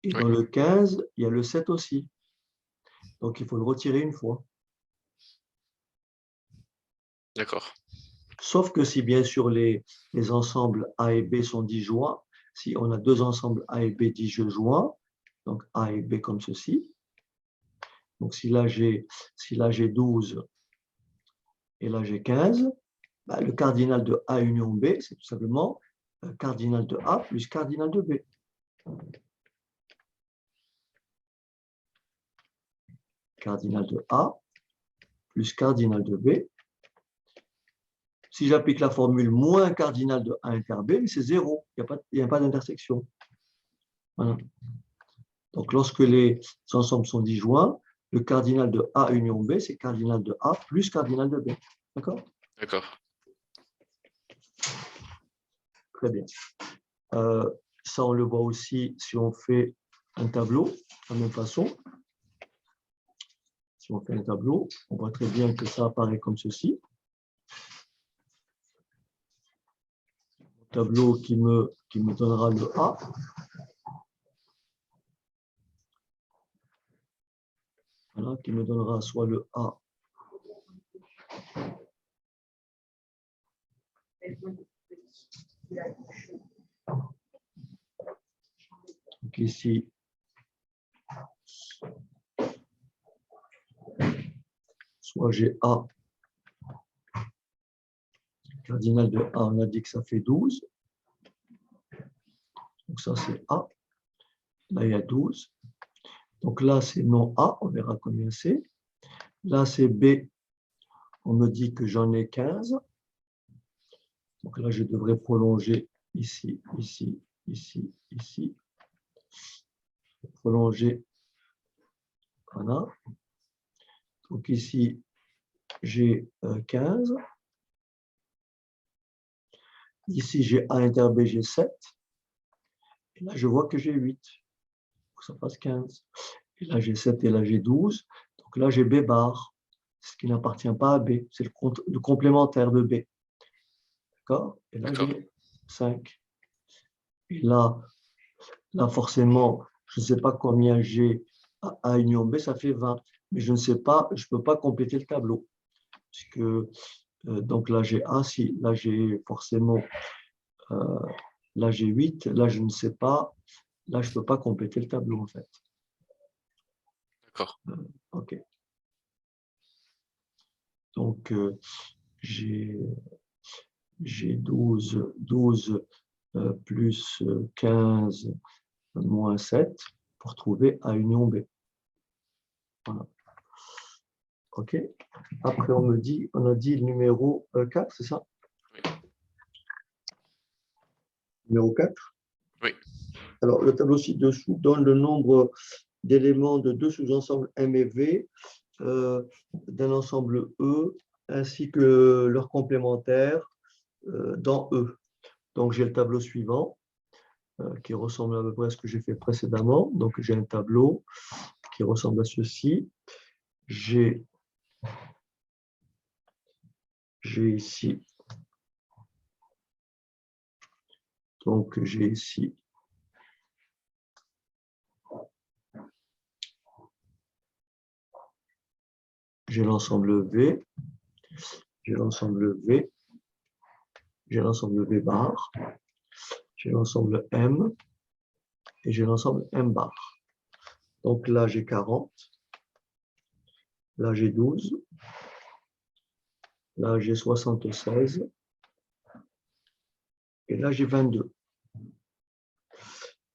Et dans le 15, il y a le 7 aussi. Donc, il faut le retirer une fois. D'accord. Sauf que si, bien sûr, les ensembles A et B sont disjoints, si on a deux ensembles A et B disjoints, donc A et B comme ceci, donc si là j'ai 12 et là j'ai 15, bah, le cardinal de A union B, c'est tout simplement cardinal de A plus cardinal de B. Cardinal de A plus cardinal de B. Si j'applique la formule moins cardinal de A inter B, c'est 0. Il n'y a pas d'intersection. Voilà. Donc, lorsque les ensembles sont disjoints, le cardinal de A union B, c'est cardinal de A plus cardinal de B. D'accord? D'accord. Très bien. Ça, on le voit aussi si on fait un tableau, de la même façon. Si on fait un tableau, on voit très bien que ça apparaît comme ceci. Un tableau qui me donnera le A. Voilà, qui me donnera soit le A. Donc ici, soit j'ai A. Cardinal de A, on a dit que ça fait 12. Donc ça, c'est A. Là, il y a 12. Donc là, c'est non A, on verra combien c'est. Là, c'est B. On me dit que j'en ai 15. Donc là, je devrais prolonger ici, ici, ici, ici. Prolonger. Voilà. Donc ici, j'ai 15. Ici, j'ai A inter B, j'ai 7. Et là, je vois que j'ai 8. Donc ça passe 15. Et là, j'ai 7 et là, j'ai 12. Donc là, j'ai B bar, ce qui n'appartient pas à B. C'est le complémentaire de B. D'accord? Et là, j'ai 5. Et là, forcément, je ne sais pas combien j'ai à A union B, ça fait 20. Mais je ne sais pas, je ne peux pas compléter le tableau. Puisque, donc là, j'ai A, si, là, j'ai forcément, là, j'ai 8. Là, je ne sais pas. Là, je ne peux pas compléter le tableau, en fait. D'accord. OK. Donc, j'ai 12 plus 15 moins 7 pour trouver A union B. Voilà. OK. Après, on a dit le numéro 4, c'est ça? Oui. Numéro 4? Oui. Alors, le tableau ci-dessous donne le nombre d'éléments de deux sous-ensembles M et V d'un ensemble E, ainsi que leurs complémentaires dans E. Donc, j'ai le tableau suivant, qui ressemble à peu près à ce que j'ai fait précédemment. Donc, j'ai un tableau qui ressemble à ceci. J'ai ici, donc j'ai ici j'ai l'ensemble V, j'ai l'ensemble V, j'ai l'ensemble V bar, j'ai l'ensemble M et j'ai l'ensemble M bar. Donc là, j'ai 40, là, j'ai 12, là, j'ai 76 et là, j'ai 22.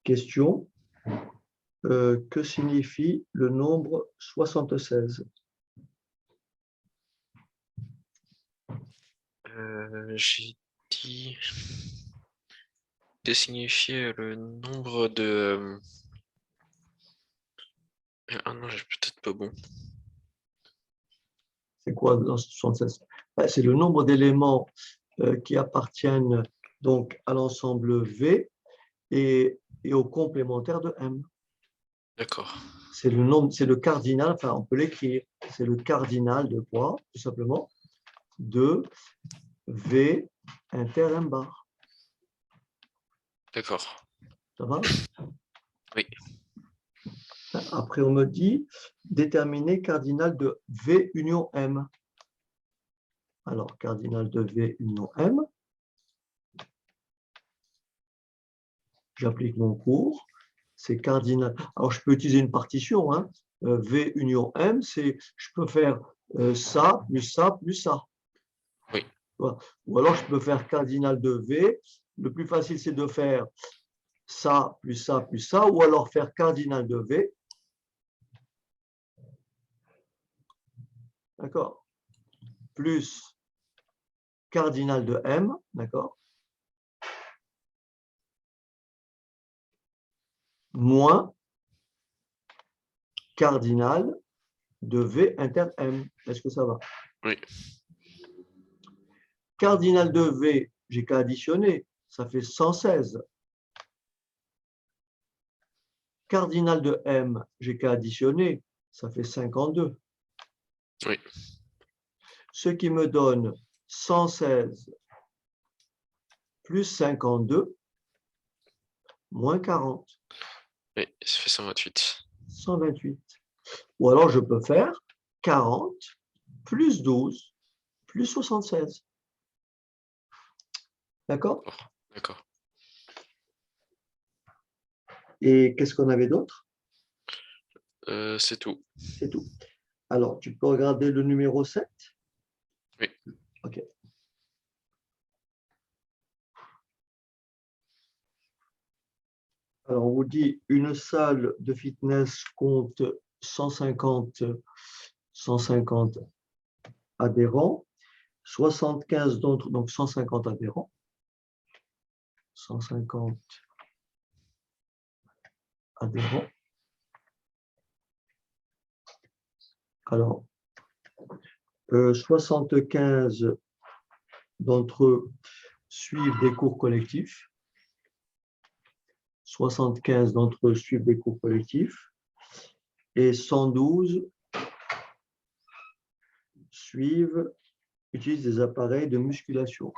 Question, que signifie le nombre 76? J'ai dit de signifier le nombre de... Ah non, j'ai peut-être pas bon. C'est quoi dans 76? C'est le nombre d'éléments qui appartiennent donc à l'ensemble V et au complémentaire de M. D'accord. C'est le nombre, c'est le cardinal, enfin on peut l'écrire, c'est le cardinal de quoi, tout simplement, de V inter M bar. D'accord. Ça va? Oui. Après, on me dit déterminer cardinal de V union M. Alors, cardinal de V union M. J'applique mon cours. C'est cardinal. Alors, je peux utiliser une partition. Hein. V union M, c'est je peux faire ça, plus ça, plus ça. Oui. Ou alors, je peux faire cardinal de V. Le plus facile, c'est de faire ça, plus ça, plus ça. Ou alors faire cardinal de V. D'accord? Plus cardinal de M. D'accord? Moins cardinal de V inter M. Est-ce que ça va? Oui. Cardinal de V, j'ai qu'à additionner, ça fait 116. Cardinal de M, j'ai qu'à additionner, ça fait 52. Oui. Ce qui me donne 116 plus 52 moins 40. Oui, ça fait 128. 128. Ou alors je peux faire 40 plus 12 plus 76. D'accord? D'accord. Et qu'est-ce qu'on avait d'autre? C'est tout. C'est tout. Alors, tu peux regarder le numéro 7? Oui. OK. Alors, on vous dit une salle de fitness compte 150 adhérents, 75 d'entre donc 150 adhérents, 150 adhérents. Alors, 75 d'entre eux suivent des cours collectifs. 75 d'entre eux suivent des cours collectifs et 112 utilisent des appareils de musculation.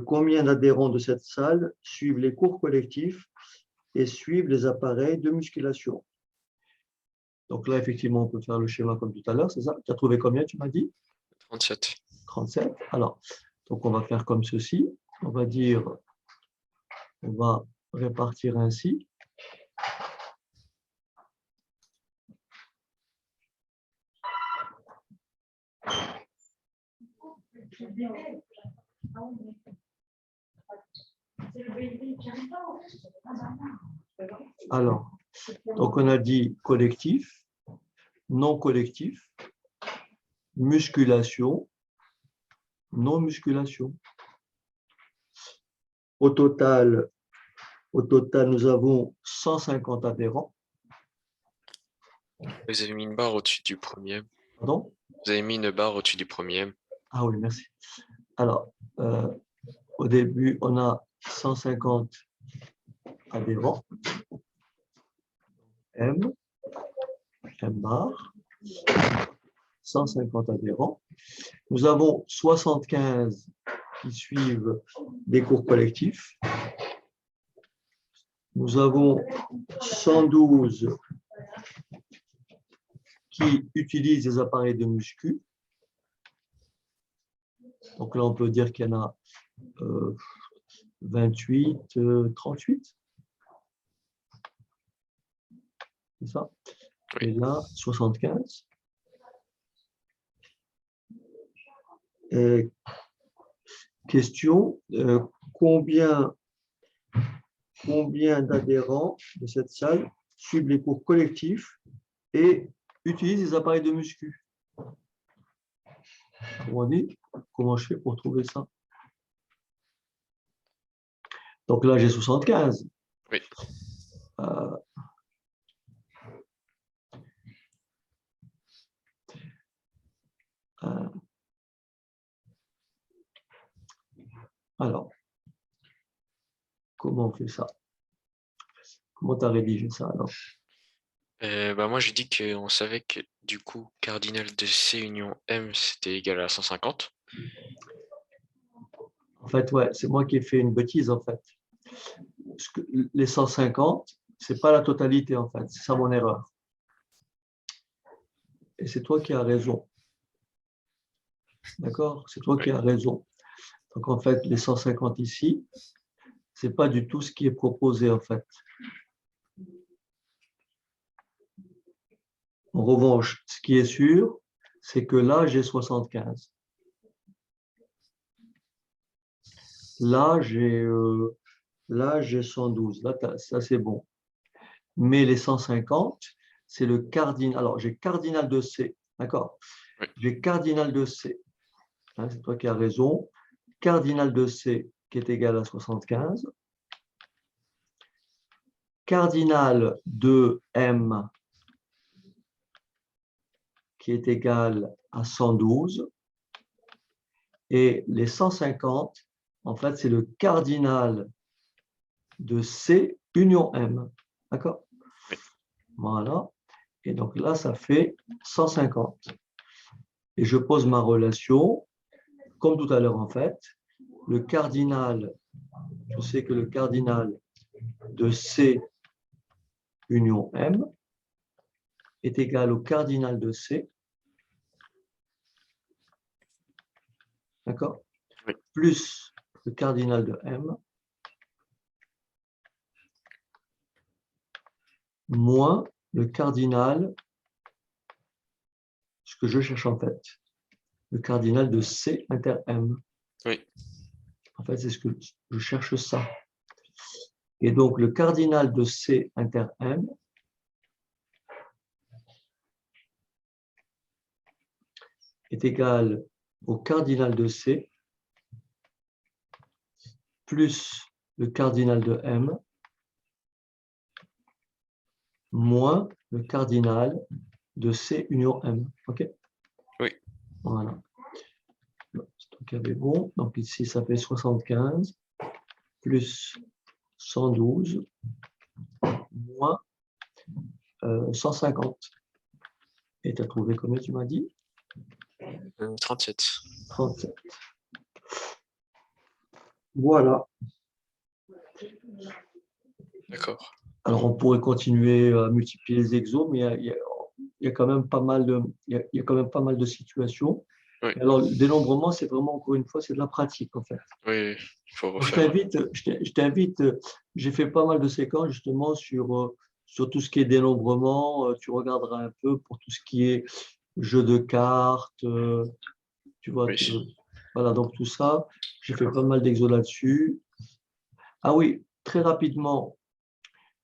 Combien d'adhérents de cette salle suivent les cours collectifs et suivent les appareils de musculation? Donc là, effectivement, on peut faire le schéma comme tout à l'heure, c'est ça? Tu as trouvé combien, tu m'as dit? 37. 37. Alors, donc on va faire comme ceci. On va dire, on va répartir ainsi. Alors, donc on a dit collectif, non collectif, musculation, non musculation. Au total, nous avons 150 adhérents. Vous avez mis une barre au-dessus du premier. Pardon? Vous avez mis une barre au-dessus du premier. Ah oui, merci. Alors, au début, on a 150 adhérents. M bar, 150 adhérents. Nous avons 75 qui suivent des cours collectifs. Nous avons 112 qui utilisent des appareils de muscu. Donc là, on peut dire qu'il y en a 28, 38. C'est ça? Oui. Et là, 75. Et question, combien d'adhérents de cette salle suivent les cours collectifs et utilisent des appareils de muscu? Comment je fais pour trouver ça? Donc là, j'ai 75. Oui. Alors, comment on fait ça? Comment tu as rédigé ça alors? Moi, j'ai dit qu'on savait que du coup, cardinal de C union M, c'était égal à 150. En fait, ouais, c'est moi qui ai fait une bêtise en fait. Les 150, c'est pas la totalité en fait, c'est ça mon erreur. Et c'est toi qui as raison. D'accord? C'est toi qui as raison. Donc en fait, les 150 ici, c'est pas du tout ce qui est proposé en fait. En revanche, ce qui est sûr, c'est que là, j'ai 75. Là, j'ai 112. Là, ça, c'est bon. Mais les 150, c'est le cardinal. Alors, j'ai cardinal de C. D'accord? Oui. J'ai cardinal de C. Hein, c'est toi qui as raison. Cardinal de C qui est égal à 75. Cardinal de M qui est égal à 112. Et les 150, en fait, c'est le cardinal de C union M. D'accord? Oui. Voilà. Et donc là, ça fait 150. Et je pose ma relation, comme tout à l'heure en fait. Le cardinal, je sais que le cardinal de C union M est égal au cardinal de C. D'accord? Oui. Plus le cardinal de M moins le cardinal, ce que je cherche en fait, le cardinal de C inter M. Oui. En fait, c'est ce que je cherche ça. Et donc, le cardinal de C inter M est égal au cardinal de C plus le cardinal de M moins le cardinal de C union M. OK? Oui. Voilà. Donc, il y avait bon. Donc, ici, ça fait 75 plus 112 moins 150. Et tu as trouvé combien, tu m'as dit? 37. 37. Voilà. D'accord. Alors, on pourrait continuer à multiplier les exos, mais il y a quand même pas mal de situations. Oui. Alors, le dénombrement, c'est vraiment, encore une fois, c'est de la pratique, en fait. Oui, il faut Donc, refaire. je t'invite, j'ai fait pas mal de séquences, justement, sur tout ce qui est dénombrement. Tu regarderas un peu pour tout ce qui est jeu de cartes, tu vois, Oui. Voilà, donc tout ça, j'ai fait pas mal d'exos là-dessus. Ah oui, très rapidement,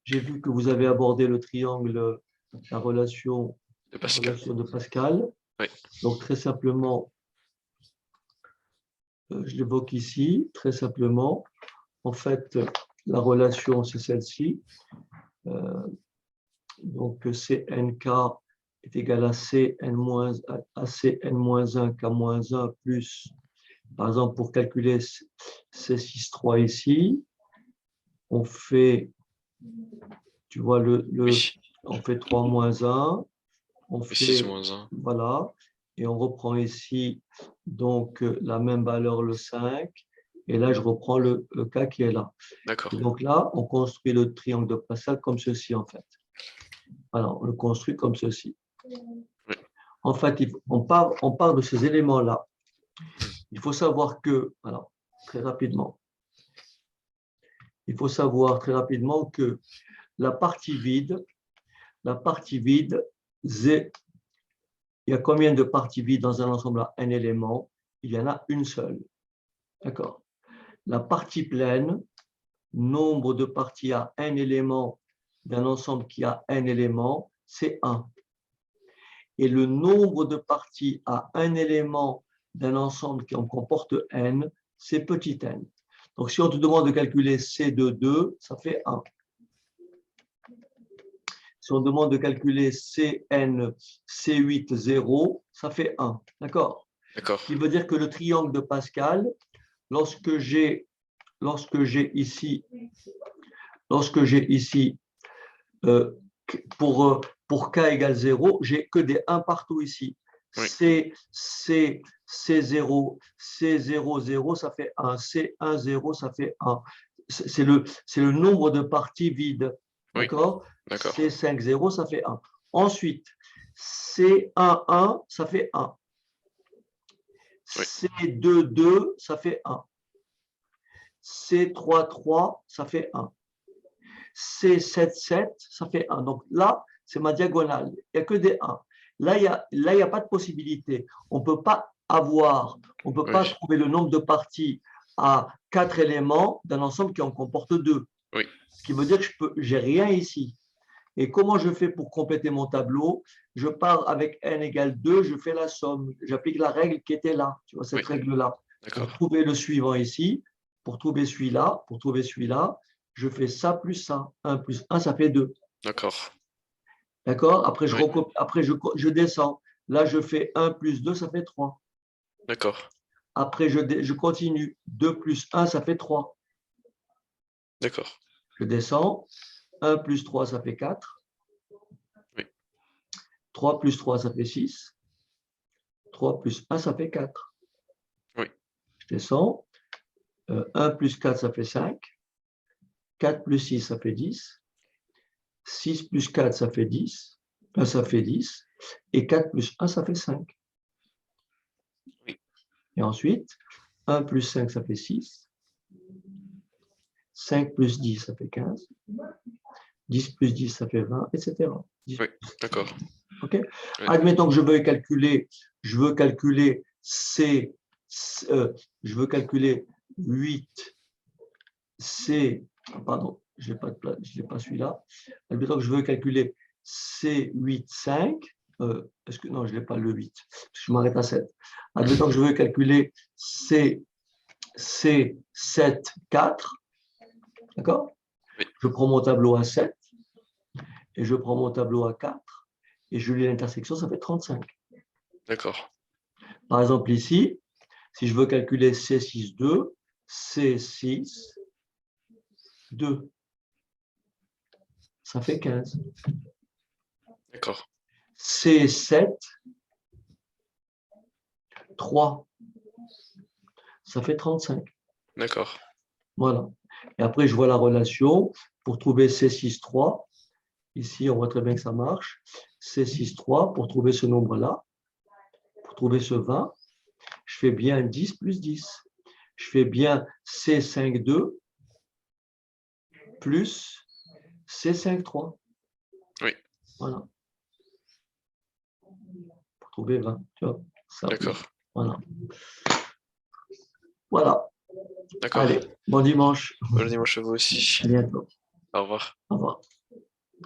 j'ai vu que vous avez abordé le triangle, la relation, De la Pascal. relation de Pascal. Oui. Donc très simplement, je l'évoque ici, très simplement. En fait, la relation, c'est celle-ci. Donc CNK est égal à Cn-1 K-1 plus, par exemple, pour calculer C6,3 ici, on fait, tu vois, Oui. on fait 3 moins 1, on Et 6 fait, moins 1. voilà, et on reprend ici, donc, la même valeur, le 5, et là, je reprends le K qui est là. D'accord. Et donc là, on construit le triangle de Pascal comme ceci, en fait. Alors, on le construit comme ceci. Oui. En fait, on part de ces éléments-là. Il faut savoir que, alors, très rapidement, il faut savoir très rapidement que la partie vide, il y a combien de parties vides dans un ensemble à n éléments? Il y en a une seule. D'accord? La partie pleine, nombre de parties à n éléments d'un ensemble qui a n éléments, c'est 1. Et le nombre de parties à un élément d'un ensemble qui en comporte n, c'est petit n. Donc, si on te demande de calculer C de 2, ça fait 1. Si on demande de calculer Cn, C8, 0, ça fait 1. D'accord? D'accord. Ce qui veut dire que le triangle de Pascal, lorsque j'ai ici, euh, pour k égale 0, j'ai que des 1 partout ici. Oui. C0, C0, 0, ça fait 1. C1, 0, ça fait 1. C'est le nombre de parties vides. Oui. D'accord? D'accord. C5, 0, ça fait 1. Ensuite, C1, 1, ça fait 1. Oui. C2, 2, ça fait 1. C3, 3, ça fait 1. C7, 7, ça fait 1. Donc là, c'est ma diagonale. Il n'y a que des 1. Là, il n'y a pas de possibilité. On ne peut pas Oui. trouver le nombre de parties à 4 éléments d'un ensemble qui en comporte 2. Oui. Ce qui veut dire que je n'ai rien ici. Et comment je fais pour compléter mon tableau? Je pars avec n égale 2, je fais la somme. J'applique la règle qui était là, tu vois, cette Oui. règle-là. Pour D'accord. trouver le suivant ici, pour trouver celui-là, je fais ça plus ça. 1 plus 1, ça fait 2. D'accord. D'accord? Après, Oui. je descends. Là, je fais 1 plus 2, ça fait 3. D'accord. Après, je continue. 2 plus 1, ça fait 3. D'accord. Je descends. 1 plus 3, ça fait 4. Oui. 3 plus 3, ça fait 6. 3 plus 1, ça fait 4. Oui. Je descends. 1 plus 4, ça fait 5. 4 plus 6, ça fait 10. 6 plus 4, ça fait 10. Ça fait 10. Et 4 plus 1, ça fait 5. Oui. Et ensuite, 1 plus 5, ça fait 6. 5 plus 10, ça fait 15. 10 plus 10, ça fait 20, etc. 10 Oui. D'accord. OK? Oui. Admettons que je veux calculer je veux calculer 8 C, pardon, je n'ai pas celui-là. Admettons que je veux calculer C8, 5. Est-ce que non, je n'ai pas le 8, je m'arrête à 7. Admettons que je veux calculer C7, 4. D'accord? Oui. Je prends mon tableau à 7 et je prends mon tableau à 4 et je lis l'intersection, ça fait 35. D'accord. Par exemple, ici, si je veux calculer C6, 2, C6, 2, ça fait 15. D'accord. C7, 3, ça fait 35. D'accord. Voilà. Et après, je vois la relation pour trouver C6, 3. Ici, on voit très bien que ça marche. C6, 3, pour trouver ce nombre-là, pour trouver ce 20, je fais bien 10 plus 10. Je fais bien C5, 2 plus C5, 3. Oui. Voilà. Pour trouver 20. Tu vois, ça, D'accord. voilà. Voilà. D'accord. Allez, bon dimanche. Bon dimanche à vous aussi. À bientôt. Au revoir. Au revoir.